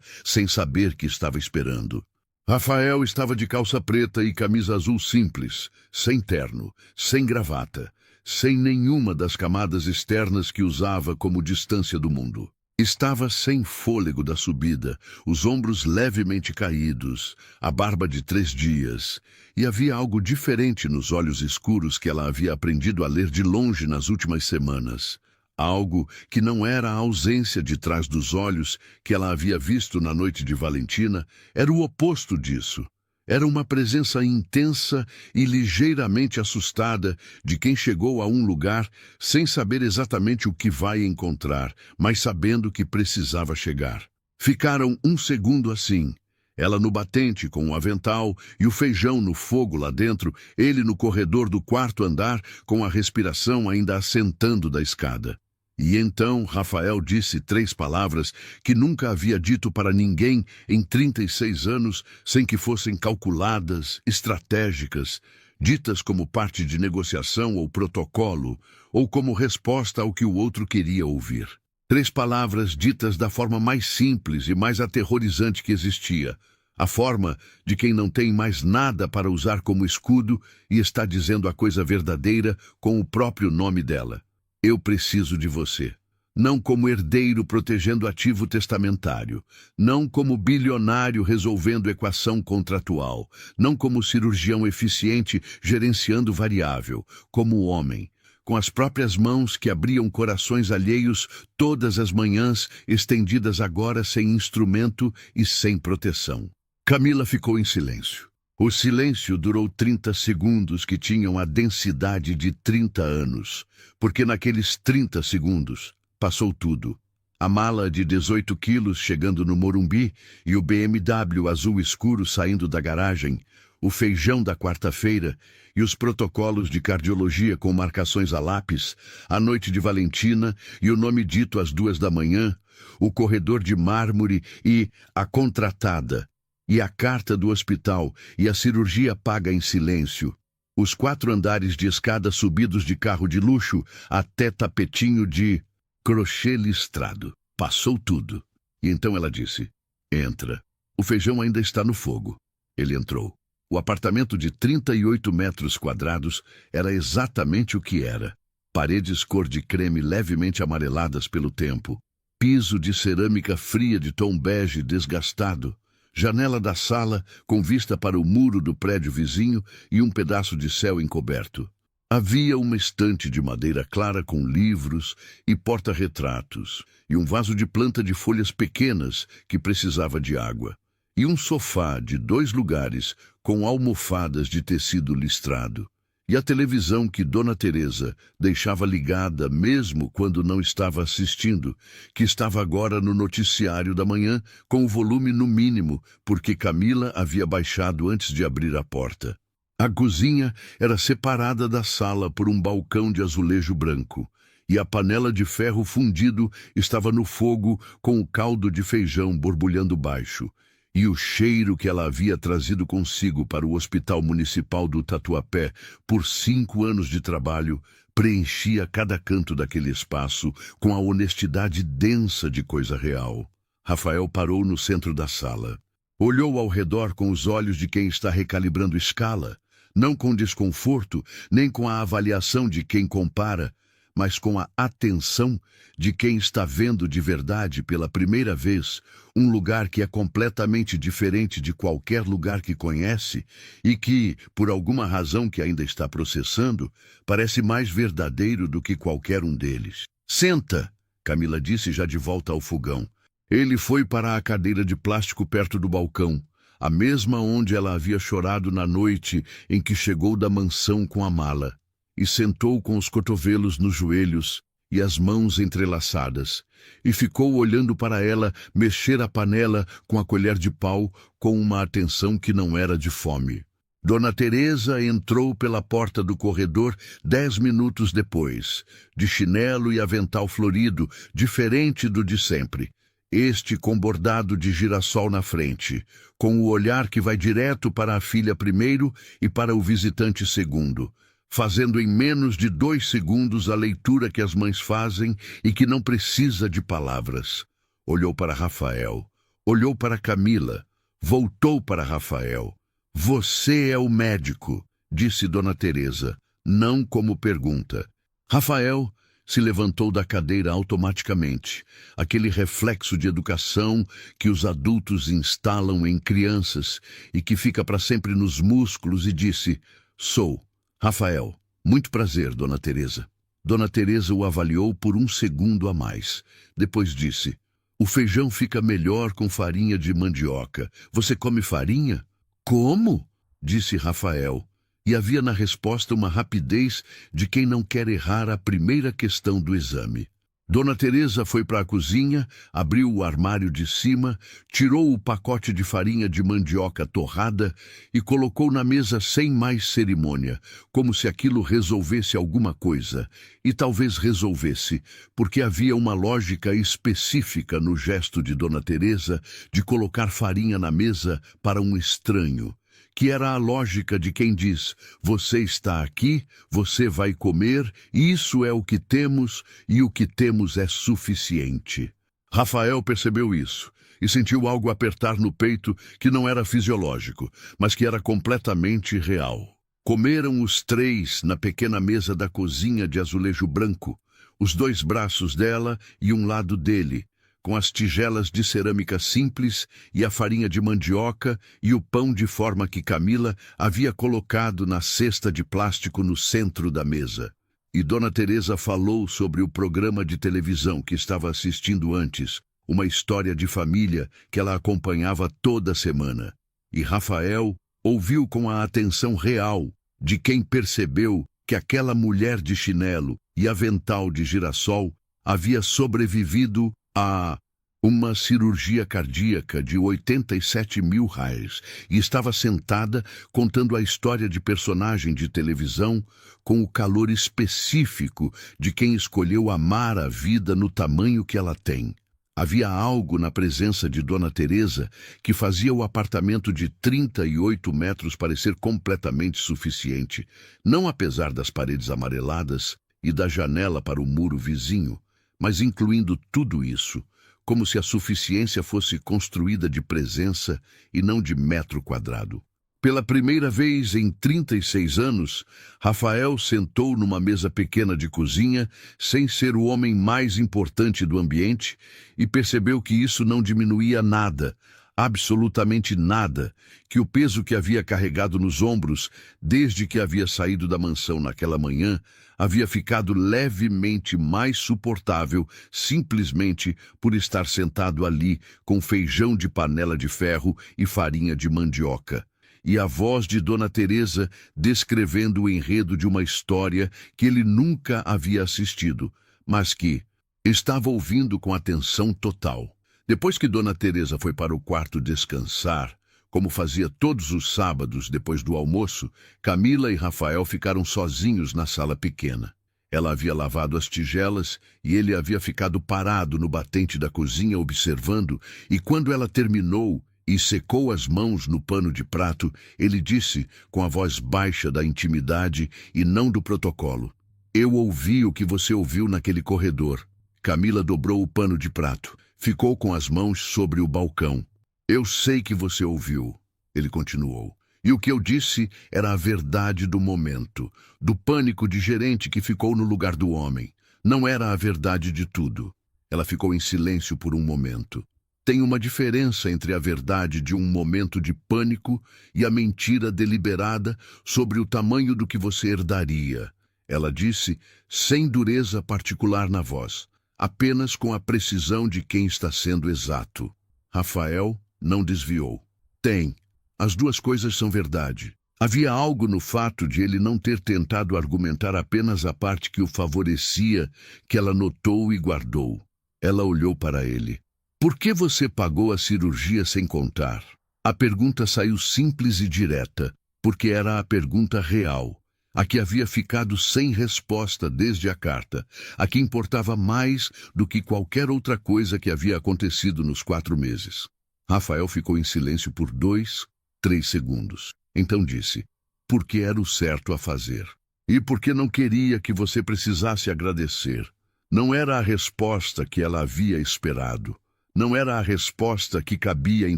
sem saber que estava esperando. Rafael estava de calça preta e camisa azul simples, sem terno, sem gravata, sem nenhuma das camadas externas que usava como distância do mundo. Estava sem fôlego da subida, os ombros levemente caídos, a barba de 3 dias, e havia algo diferente nos olhos escuros que ela havia aprendido a ler de longe nas últimas semanas. Algo que não era a ausência de trás dos olhos que ela havia visto na noite de Valentina, era o oposto disso. Era uma presença intensa e ligeiramente assustada de quem chegou a um lugar sem saber exatamente o que vai encontrar, mas sabendo que precisava chegar. Ficaram 1 segundo assim. Ela no batente com o avental e o feijão no fogo lá dentro, ele no corredor do 4º andar com a respiração ainda assentando da escada. E então Rafael disse 3 palavras que nunca havia dito para ninguém em 36 anos sem que fossem calculadas, estratégicas, ditas como parte de negociação ou protocolo, ou como resposta ao que o outro queria ouvir. 3 palavras ditas da forma mais simples e mais aterrorizante que existia. A forma de quem não tem mais nada para usar como escudo e está dizendo a coisa verdadeira com o próprio nome dela. Eu preciso de você. não como herdeiro protegendo ativo testamentário, não como bilionário resolvendo equação contratual, não como cirurgião eficiente gerenciando variável, como homem, com as próprias mãos que abriam corações alheios todas as manhãs, estendidas agora sem instrumento e sem proteção. Camila ficou em silêncio. O silêncio durou 30 segundos que tinham a densidade de 30 anos, porque naqueles 30 segundos passou tudo. A mala de 18 quilos chegando no Morumbi e o BMW azul escuro saindo da garagem, o feijão da quarta-feira e os protocolos de cardiologia com marcações a lápis, a noite de Valentina e o nome dito às 2 da manhã, o corredor de mármore e a contratada, e a carta do hospital e a cirurgia paga em silêncio, os 4 andares de escada subidos de carro de luxo até tapetinho de crochê listrado. Passou tudo. E então ela disse, entra. O feijão ainda está no fogo. Ele entrou. O apartamento de 38 metros quadrados era exatamente o que era. Paredes cor de creme levemente amareladas pelo tempo. Piso de cerâmica fria de tom bege desgastado. Janela da sala com vista para o muro do prédio vizinho e um pedaço de céu encoberto. Havia uma estante de madeira clara com livros e porta-retratos, e um vaso de planta de folhas pequenas que precisava de água, e um sofá de 2 lugares com almofadas de tecido listrado, e a televisão que Dona Teresa deixava ligada mesmo quando não estava assistindo, que estava agora no noticiário da manhã com o volume no mínimo, porque Camila havia baixado antes de abrir a porta. A cozinha era separada da sala por um balcão de azulejo branco, e a panela de ferro fundido estava no fogo com o caldo de feijão borbulhando baixo, e o cheiro que ela havia trazido consigo para o Hospital Municipal do Tatuapé por 5 anos de trabalho preenchia cada canto daquele espaço com a honestidade densa de coisa real. Rafael parou no centro da sala. Olhou ao redor com os olhos de quem está recalibrando escala, não com desconforto, nem com a avaliação de quem compara, mas com a atenção de quem está vendo de verdade pela primeira vez um lugar que é completamente diferente de qualquer lugar que conhece e que, por alguma razão que ainda está processando, parece mais verdadeiro do que qualquer um deles. Senta, Camila disse já de volta ao fogão. Ele foi para a cadeira de plástico perto do balcão, a mesma onde ela havia chorado na noite em que chegou da mansão com a mala, e sentou com os cotovelos nos joelhos e as mãos entrelaçadas, e ficou olhando para ela mexer a panela com a colher de pau com uma atenção que não era de fome. Dona Teresa entrou pela porta do corredor 10 minutos depois, de chinelo e avental florido, diferente do de sempre. Este com bordado de girassol na frente, com o olhar que vai direto para a filha primeiro e para o visitante segundo, fazendo em menos de 2 segundos a leitura que as mães fazem e que não precisa de palavras. Olhou para Rafael, olhou para Camila, voltou para Rafael. Você é o médico, disse Dona Teresa, não como pergunta. Rafael se levantou da cadeira automaticamente, aquele reflexo de educação que os adultos instalam em crianças e que fica para sempre nos músculos e disse, sou Rafael. Muito prazer, Dona Teresa. Dona Teresa o avaliou por 1 segundo a mais. Depois disse, o feijão fica melhor com farinha de mandioca. Você come farinha? Como? Disse Rafael. E havia na resposta uma rapidez de quem não quer errar a primeira questão do exame. Dona Teresa foi para a cozinha, abriu o armário de cima, tirou o pacote de farinha de mandioca torrada e colocou na mesa sem mais cerimônia, como se aquilo resolvesse alguma coisa. E talvez resolvesse, porque havia uma lógica específica no gesto de Dona Teresa de colocar farinha na mesa para um estranho, que era a lógica de quem diz, você está aqui, você vai comer, isso é o que temos e o que temos é suficiente. Rafael percebeu isso e sentiu algo apertar no peito que não era fisiológico, mas que era completamente real. Comeram os 3 na pequena mesa da cozinha de azulejo branco, os dois braços dela e um lado dele, com as tigelas de cerâmica simples e a farinha de mandioca e o pão de forma que Camila havia colocado na cesta de plástico no centro da mesa. E Dona Teresa falou sobre o programa de televisão que estava assistindo antes, uma história de família que ela acompanhava toda semana. E Rafael ouviu com a atenção real de quem percebeu que aquela mulher de chinelo e avental de girassol havia sobrevivido a uma cirurgia cardíaca de 87 mil reais e estava sentada contando a história de personagem de televisão com o calor específico de quem escolheu amar a vida no tamanho que ela tem. Havia algo na presença de Dona Teresa que fazia o apartamento de 38 metros parecer completamente suficiente, não apesar das paredes amareladas e da janela para o muro vizinho, mas incluindo tudo isso, como se a suficiência fosse construída de presença e não de metro quadrado. Pela primeira vez em 36 anos, Rafael sentou numa mesa pequena de cozinha, sem ser o homem mais importante do ambiente, e percebeu que isso não diminuía nada, absolutamente nada, que o peso que havia carregado nos ombros desde que havia saído da mansão naquela manhã havia ficado levemente mais suportável simplesmente por estar sentado ali com feijão de panela de ferro e farinha de mandioca. E a voz de Dona Teresa descrevendo o enredo de uma história que ele nunca havia assistido, mas que estava ouvindo com atenção total. Depois que Dona Teresa foi para o quarto descansar, como fazia todos os sábados depois do almoço, Camila e Rafael ficaram sozinhos na sala pequena. Ela havia lavado as tigelas e ele havia ficado parado no batente da cozinha observando, e quando ela terminou e secou as mãos no pano de prato, ele disse, com a voz baixa da intimidade e não do protocolo: "Eu ouvi o que você ouviu naquele corredor." Camila dobrou o pano de prato. Ficou com as mãos sobre o balcão. "Eu sei que você ouviu", ele continuou. "E o que eu disse era a verdade do momento, do pânico de gerente que ficou no lugar do homem. Não era a verdade de tudo." Ela ficou em silêncio por um momento. Tem uma diferença entre a verdade de um momento de pânico e a mentira deliberada sobre o tamanho do que você herdaria, ela disse, sem dureza particular na voz, apenas com a precisão de quem está sendo exato. Rafael não desviou. Tem. As duas coisas são verdade. Havia algo no fato de ele não ter tentado argumentar apenas a parte que o favorecia, que ela notou e guardou. Ela olhou para ele. "Por que você pagou a cirurgia sem contar?" A pergunta saiu simples e direta, porque era a pergunta real, a que havia ficado sem resposta desde a carta, a que importava mais do que qualquer outra coisa que havia acontecido nos 4 meses. Rafael ficou em silêncio por 2, 3 segundos. Então disse: "Porque era o certo a fazer. E porque não queria que você precisasse agradecer." Não era a resposta que ela havia esperado. Não era a resposta que cabia em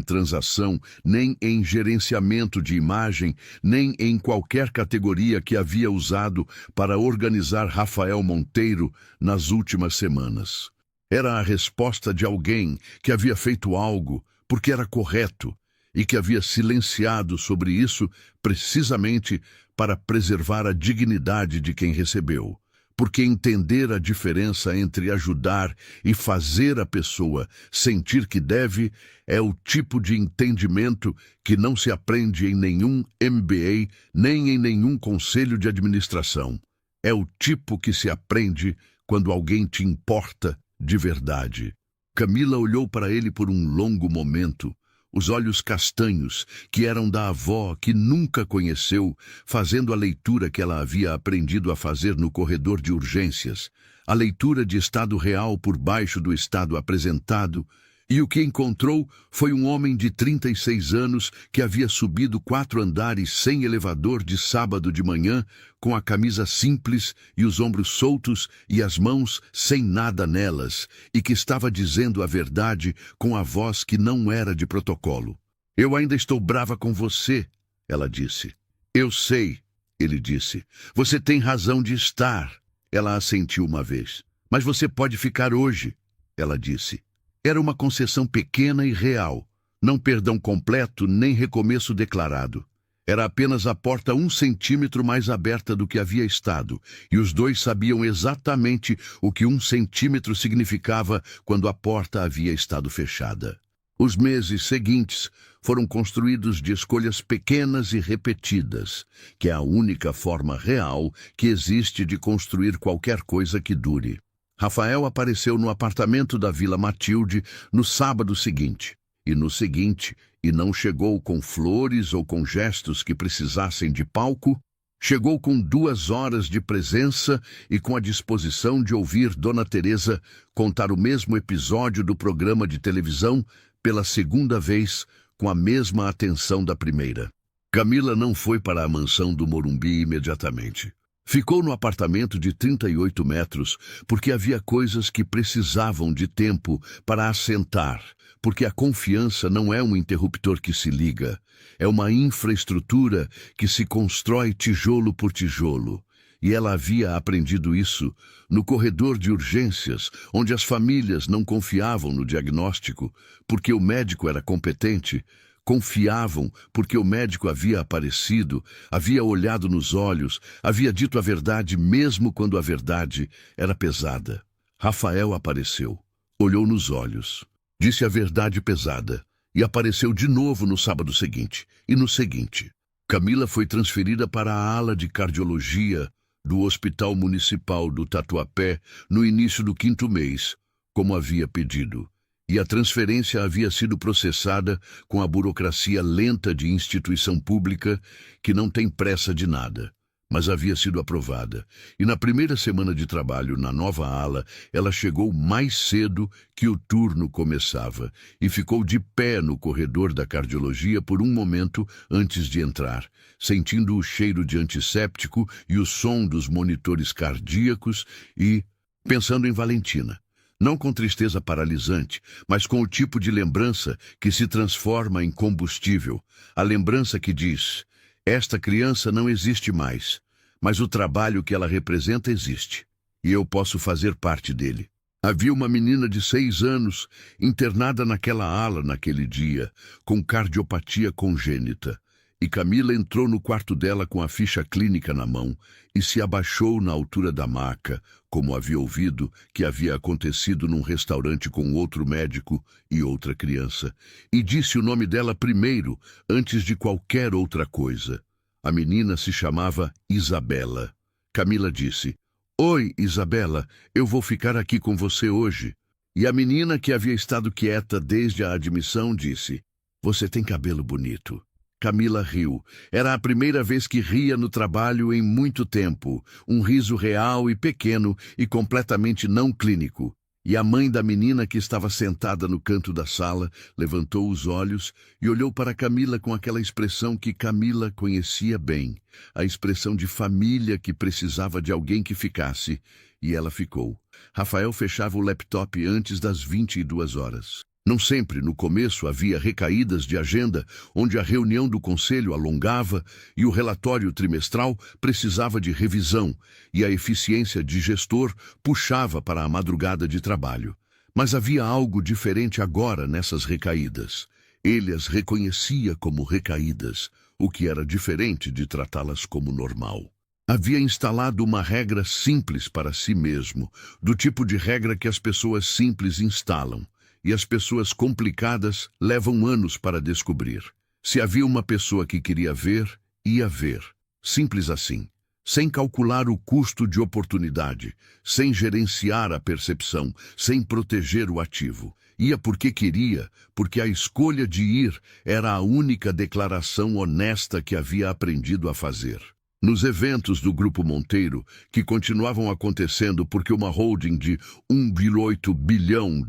transação, nem em gerenciamento de imagem, nem em qualquer categoria que havia usado para organizar Rafael Monteiro nas últimas semanas. Era a resposta de alguém que havia feito algo porque era correto e que havia silenciado sobre isso precisamente para preservar a dignidade de quem recebeu. Porque entender a diferença entre ajudar e fazer a pessoa sentir que deve é o tipo de entendimento que não se aprende em nenhum MBA, nem em nenhum conselho de administração. É o tipo que se aprende quando alguém te importa de verdade. Camila olhou para ele por um longo momento. Os olhos castanhos, que eram da avó que nunca conheceu, fazendo a leitura que ela havia aprendido a fazer no corredor de urgências, a leitura de estado real por baixo do estado apresentado, e o que encontrou foi um homem de 36 anos que havia subido 4 andares sem elevador de sábado de manhã, com a camisa simples e os ombros soltos e as mãos sem nada nelas, e que estava dizendo a verdade com a voz que não era de protocolo. "Eu ainda estou brava com você", ela disse. "Eu sei", ele disse. "Você tem razão de estar." Ela assentiu uma vez. Mas você pode ficar hoje, ela disse. Era uma concessão pequena e real. Não perdão completo, nem recomeço declarado. Era apenas a porta 1 centímetro mais aberta do que havia estado, e os dois sabiam exatamente o que 1 centímetro significava quando a porta havia estado fechada. Os meses seguintes foram construídos de escolhas pequenas e repetidas, que é a única forma real que existe de construir qualquer coisa que dure. Rafael apareceu no apartamento da Vila Matilde no sábado seguinte, e no seguinte, e não chegou com flores ou com gestos que precisassem de palco, chegou com 2 horas de presença e com a disposição de ouvir Dona Teresa contar o mesmo episódio do programa de televisão pela segunda vez, com a mesma atenção da primeira. Camila não foi para a mansão do Morumbi imediatamente. Ficou no apartamento de 38 metros porque havia coisas que precisavam de tempo para assentar, porque a confiança não é um interruptor que se liga, é uma infraestrutura que se constrói tijolo por tijolo. E ela havia aprendido isso no corredor de urgências, onde as famílias não confiavam no diagnóstico, porque o médico era competente. Confiavam porque o médico havia aparecido, havia olhado nos olhos, havia dito a verdade mesmo quando a verdade era pesada. Rafael apareceu, olhou nos olhos, disse a verdade pesada e apareceu de novo no sábado seguinte e no seguinte. Camila foi transferida para a ala de cardiologia do Hospital Municipal do Tatuapé no início do 5º mês, como havia pedido. E a transferência havia sido processada com a burocracia lenta de instituição pública que não tem pressa de nada, mas havia sido aprovada. E na primeira semana de trabalho na nova ala, ela chegou mais cedo que o turno começava e ficou de pé no corredor da cardiologia por um momento antes de entrar, sentindo o cheiro de antisséptico e o som dos monitores cardíacos e pensando em Valentina. Não com tristeza paralisante, mas com o tipo de lembrança que se transforma em combustível. A lembrança que diz, esta criança não existe mais, mas o trabalho que ela representa existe, e eu posso fazer parte dele. Havia uma menina de 6 anos internada naquela ala naquele dia, com cardiopatia congênita. E Camila entrou no quarto dela com a ficha clínica na mão e se abaixou na altura da maca, como havia ouvido que havia acontecido num restaurante com outro médico e outra criança, e disse o nome dela primeiro, antes de qualquer outra coisa. A menina se chamava Isabela. Camila disse, "Oi, Isabela, eu vou ficar aqui com você hoje." E a menina, que havia estado quieta desde a admissão, disse, "Você tem cabelo bonito." Camila riu. Era a primeira vez que ria no trabalho em muito tempo. Um riso real e pequeno e completamente não clínico. E a mãe da menina, que estava sentada no canto da sala, levantou os olhos e olhou para Camila com aquela expressão que Camila conhecia bem. A expressão de família que precisava de alguém que ficasse. E ela ficou. Rafael fechava o laptop antes das 22 horas. Não sempre, no começo, havia recaídas de agenda, onde a reunião do conselho alongava e o relatório trimestral precisava de revisão, e a eficiência de gestor puxava para a madrugada de trabalho. Mas havia algo diferente agora nessas recaídas. Ele as reconhecia como recaídas, o que era diferente de tratá-las como normal. Havia instalado uma regra simples para si mesmo, do tipo de regra que as pessoas simples instalam. E as pessoas complicadas levam anos para descobrir. Se havia uma pessoa que queria ver, ia ver. Simples assim. Sem calcular o custo de oportunidade, sem gerenciar a percepção, sem proteger o ativo. Ia porque queria, porque a escolha de ir era a única declaração honesta que havia aprendido a fazer. Nos eventos do Grupo Monteiro, que continuavam acontecendo porque uma holding de 1,8 bilhão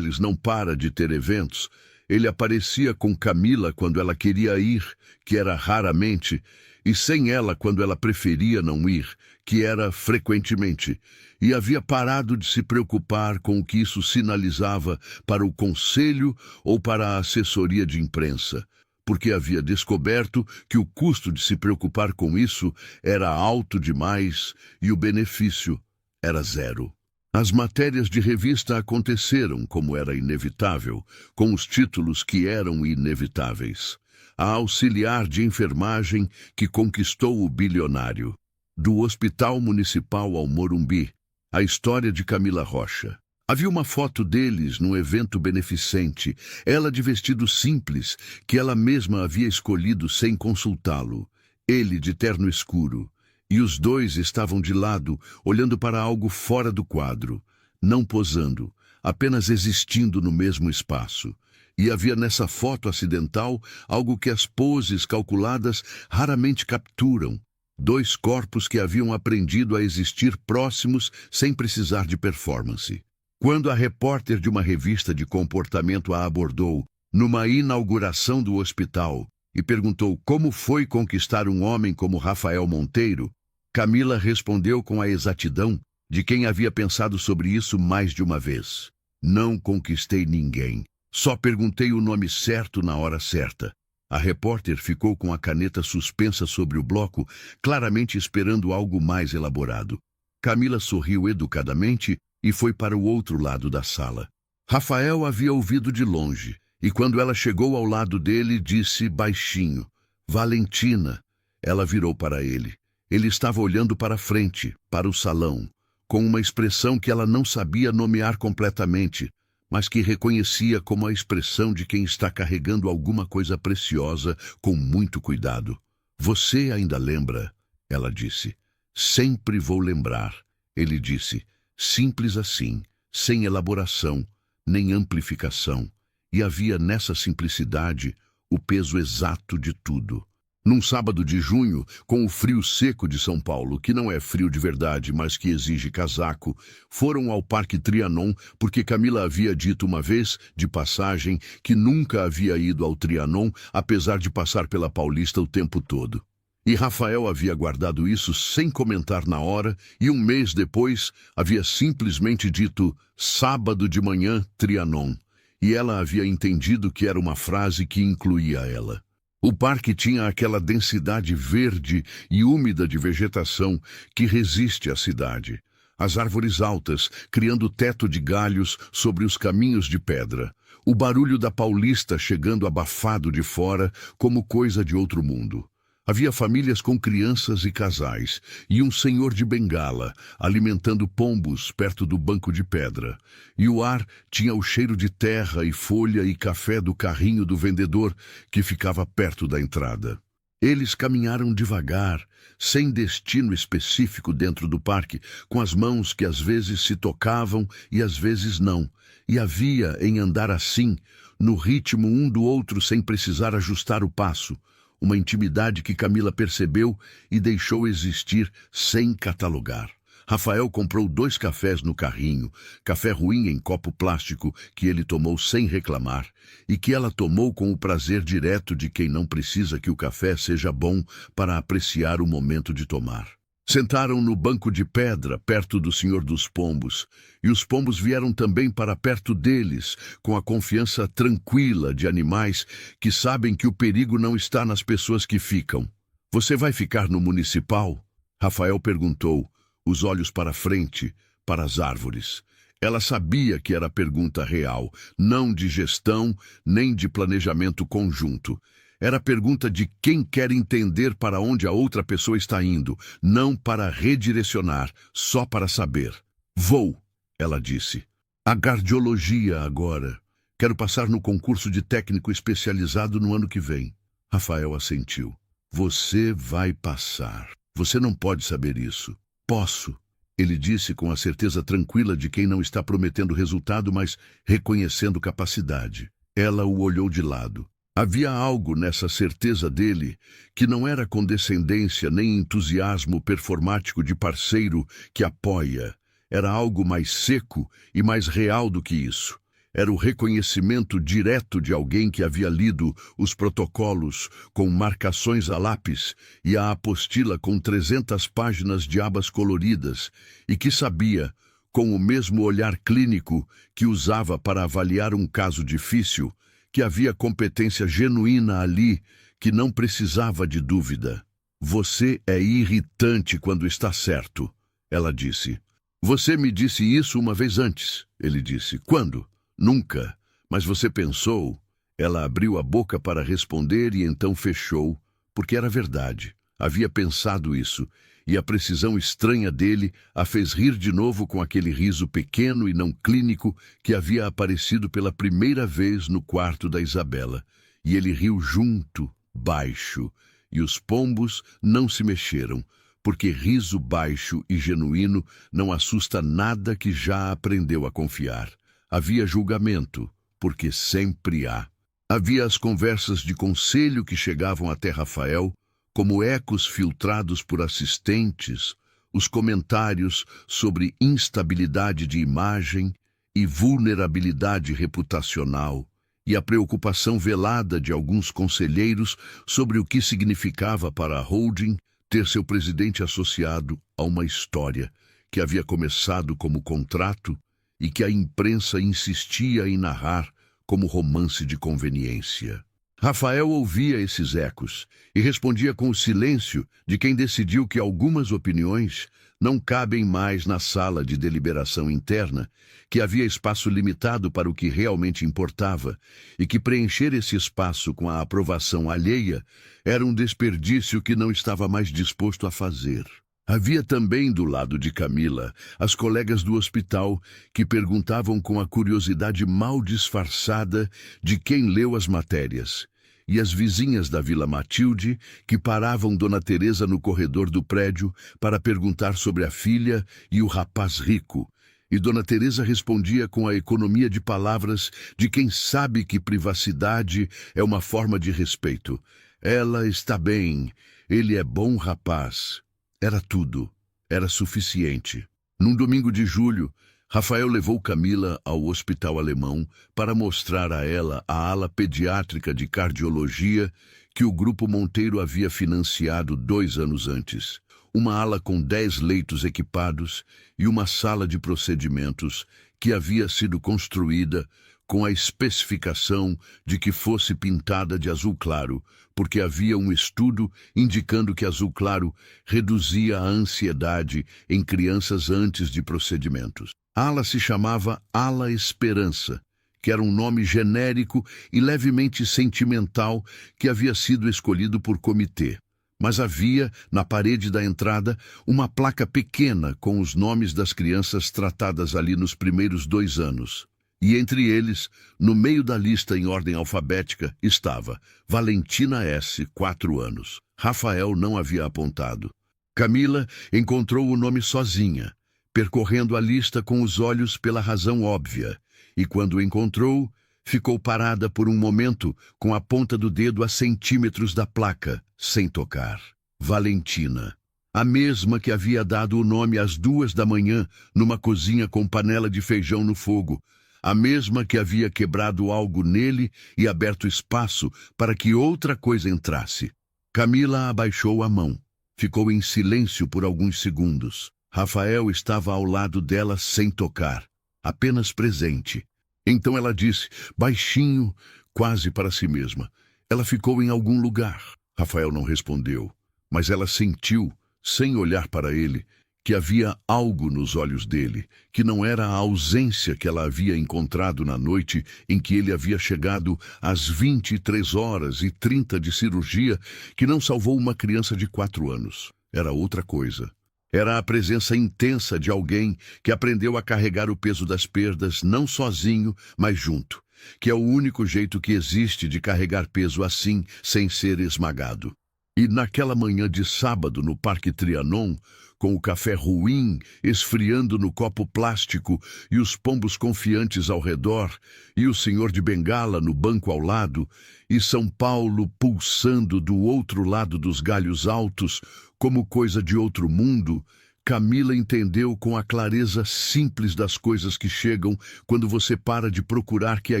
não para de ter eventos, ele aparecia com Camila quando ela queria ir, que era raramente, e sem ela quando ela preferia não ir, que era frequentemente, e havia parado de se preocupar com o que isso sinalizava para o conselho ou para a assessoria de imprensa, porque havia descoberto que o custo de se preocupar com isso era alto demais e o benefício era zero. As matérias de revista aconteceram, como era inevitável, com os títulos que eram inevitáveis. A auxiliar de enfermagem que conquistou o bilionário. Do Hospital Municipal ao Morumbi, a história de Camila Rocha. Havia uma foto deles num evento beneficente, ela de vestido simples, que ela mesma havia escolhido sem consultá-lo, ele de terno escuro. E os dois estavam de lado, olhando para algo fora do quadro, não posando, apenas existindo no mesmo espaço. E havia nessa foto acidental algo que as poses calculadas raramente capturam. Dois corpos que haviam aprendido a existir próximos sem precisar de performance. Quando a repórter de uma revista de comportamento a abordou, numa inauguração do hospital, e perguntou como foi conquistar um homem como Rafael Monteiro, Camila respondeu com a exatidão de quem havia pensado sobre isso mais de uma vez. Não conquistei ninguém. Só perguntei o nome certo na hora certa. A repórter ficou com a caneta suspensa sobre o bloco, claramente esperando algo mais elaborado. Camila sorriu educadamente e foi para o outro lado da sala. Rafael havia ouvido de longe, e quando ela chegou ao lado dele, disse baixinho, Valentina. Ela virou para ele. Ele estava olhando para frente, para o salão, com uma expressão que ela não sabia nomear completamente, mas que reconhecia como a expressão de quem está carregando alguma coisa preciosa com muito cuidado. Você ainda lembra? Ela disse. Sempre vou lembrar, ele disse. Simples assim, sem elaboração, nem amplificação. E havia nessa simplicidade o peso exato de tudo. Num sábado de junho, com o frio seco de São Paulo, que não é frio de verdade, mas que exige casaco, foram ao Parque Trianon porque Camila havia dito uma vez, de passagem, que nunca havia ido ao Trianon, apesar de passar pela Paulista o tempo todo. E Rafael havia guardado isso sem comentar na hora, e um mês depois havia simplesmente dito sábado de manhã, Trianon. E ela havia entendido que era uma frase que incluía ela. O parque tinha aquela densidade verde e úmida de vegetação que resiste à cidade. As árvores altas, criando teto de galhos sobre os caminhos de pedra. O barulho da Paulista chegando abafado de fora como coisa de outro mundo. Havia famílias com crianças e casais, e um senhor de bengala, alimentando pombos perto do banco de pedra. E o ar tinha o cheiro de terra e folha e café do carrinho do vendedor, que ficava perto da entrada. Eles caminharam devagar, sem destino específico dentro do parque, com as mãos que às vezes se tocavam e às vezes não. E havia em andar assim, no ritmo um do outro sem precisar ajustar o passo. Uma intimidade que Camila percebeu e deixou existir sem catalogar. Rafael comprou 2 cafés no carrinho, café ruim em copo plástico que ele tomou sem reclamar e que ela tomou com o prazer direto de quem não precisa que o café seja bom para apreciar o momento de tomar. Sentaram no banco de pedra, perto do Senhor dos Pombos, e os pombos vieram também para perto deles, com a confiança tranquila de animais que sabem que o perigo não está nas pessoas que ficam. Você vai ficar no municipal? Rafael perguntou, os olhos para frente, para as árvores. Ela sabia que era pergunta real, não de gestão, nem de planejamento conjunto. Era pergunta de quem quer entender para onde a outra pessoa está indo, não para redirecionar, só para saber. Vou, ela disse. A cardiologia agora. Quero passar no concurso de técnico especializado no ano que vem. Rafael assentiu. Você vai passar. Você não pode saber isso. Posso, ele disse com a certeza tranquila de quem não está prometendo resultado, mas reconhecendo capacidade. Ela o olhou de lado. Havia algo nessa certeza dele que não era condescendência nem entusiasmo performático de parceiro que apoia. Era algo mais seco e mais real do que isso. Era o reconhecimento direto de alguém que havia lido os protocolos com marcações a lápis e a apostila com 300 páginas de abas coloridas e que sabia, com o mesmo olhar clínico que usava para avaliar um caso difícil, que havia competência genuína ali, que não precisava de dúvida. Você é irritante quando está certo, ela disse. Você me disse isso uma vez antes, ele disse. Quando? Nunca. Mas você pensou? Ela abriu a boca para responder e então fechou, porque era verdade. Havia pensado isso, e a precisão estranha dele a fez rir de novo com aquele riso pequeno e não clínico que havia aparecido pela primeira vez no quarto da Isabela. E ele riu junto, baixo, e os pombos não se mexeram, porque riso baixo e genuíno não assusta nada que já aprendeu a confiar. Havia julgamento, porque sempre há. Havia as conversas de conselho que chegavam até Rafael, como ecos filtrados por assistentes, os comentários sobre instabilidade de imagem e vulnerabilidade reputacional, e a preocupação velada de alguns conselheiros sobre o que significava para a holding ter seu presidente associado a uma história que havia começado como contrato e que a imprensa insistia em narrar como romance de conveniência. Rafael ouvia esses ecos e respondia com o silêncio de quem decidiu que algumas opiniões não cabem mais na sala de deliberação interna, que havia espaço limitado para o que realmente importava e que preencher esse espaço com a aprovação alheia era um desperdício que não estava mais disposto a fazer. Havia também do lado de Camila as colegas do hospital que perguntavam com a curiosidade mal disfarçada de quem leu as matérias, e as vizinhas da Vila Matilde que paravam Dona Teresa no corredor do prédio para perguntar sobre a filha e o rapaz rico, e Dona Teresa respondia com a economia de palavras de quem sabe que privacidade é uma forma de respeito. Ela está bem, ele é bom rapaz. Era tudo. Era suficiente. Num domingo de julho, Rafael levou Camila ao hospital alemão para mostrar a ela a ala pediátrica de cardiologia que o Grupo Monteiro havia financiado 2 anos antes. Uma ala com 10 leitos equipados e uma sala de procedimentos que havia sido construída com a especificação de que fosse pintada de azul claro, porque havia um estudo indicando que azul claro reduzia a ansiedade em crianças antes de procedimentos. A ala se chamava Ala Esperança, que era um nome genérico e levemente sentimental que havia sido escolhido por comitê. Mas havia, na parede da entrada, uma placa pequena com os nomes das crianças tratadas ali nos primeiros 2 anos. E entre eles, no meio da lista em ordem alfabética, estava Valentina S., 4 anos. Rafael não havia apontado. Camila encontrou o nome sozinha, percorrendo a lista com os olhos pela razão óbvia, e quando o encontrou, ficou parada por um momento com a ponta do dedo a centímetros da placa, sem tocar. Valentina. A mesma que havia dado o nome às 2 da manhã numa cozinha com panela de feijão no fogo, a mesma que havia quebrado algo nele e aberto espaço para que outra coisa entrasse. Camila abaixou a mão. Ficou em silêncio por alguns segundos. Rafael estava ao lado dela sem tocar, apenas presente. Então ela disse, baixinho, quase para si mesma. Ela ficou em algum lugar. Rafael não respondeu, mas ela sentiu, sem olhar para ele, que havia algo nos olhos dele, que não era a ausência que ela havia encontrado na noite em que ele havia chegado às 23h30 de cirurgia, que não salvou uma criança de 4 anos. Era outra coisa. Era a presença intensa de alguém que aprendeu a carregar o peso das perdas, não sozinho, mas junto, que é o único jeito que existe de carregar peso assim, sem ser esmagado. E naquela manhã de sábado, no Parque Trianon, com o café ruim esfriando no copo plástico e os pombos confiantes ao redor, e o senhor de bengala no banco ao lado, e São Paulo pulsando do outro lado dos galhos altos, como coisa de outro mundo, Camila entendeu com a clareza simples das coisas que chegam quando você para de procurar que a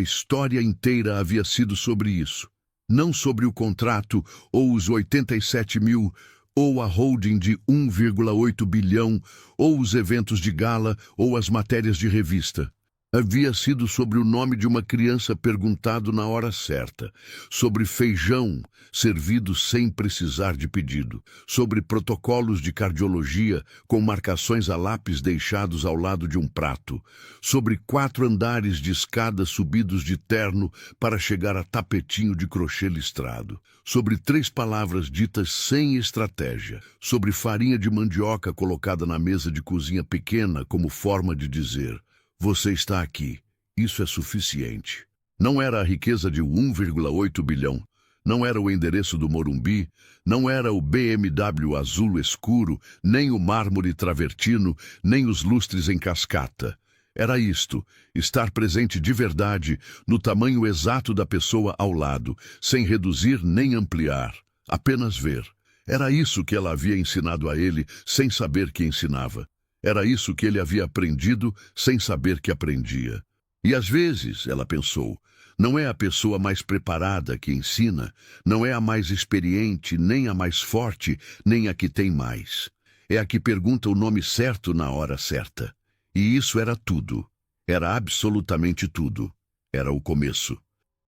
história inteira havia sido sobre isso. Não sobre o contrato, ou os 87 mil, ou a holding de 1,8 bilhão, ou os eventos de gala, ou as matérias de revista. Havia sido sobre o nome de uma criança perguntado na hora certa, sobre feijão servido sem precisar de pedido, sobre protocolos de cardiologia com marcações a lápis deixados ao lado de um prato, sobre 4 andares de escada subidos de terno para chegar a tapetinho de crochê listrado, sobre 3 palavras ditas sem estratégia, sobre farinha de mandioca colocada na mesa de cozinha pequena como forma de dizer: "Você está aqui. Isso é suficiente." Não era a riqueza de 1,8 bilhão. Não era o endereço do Morumbi. Não era o BMW azul escuro, nem o mármore travertino, nem os lustres em cascata. Era isto, estar presente de verdade, no tamanho exato da pessoa ao lado, sem reduzir nem ampliar. Apenas ver. Era isso que ela havia ensinado a ele, sem saber que ensinava. Era isso que ele havia aprendido sem saber que aprendia. E às vezes, ela pensou, não é a pessoa mais preparada que ensina, não é a mais experiente, nem a mais forte, nem a que tem mais. É a que pergunta o nome certo na hora certa. E isso era tudo. Era absolutamente tudo. Era o começo.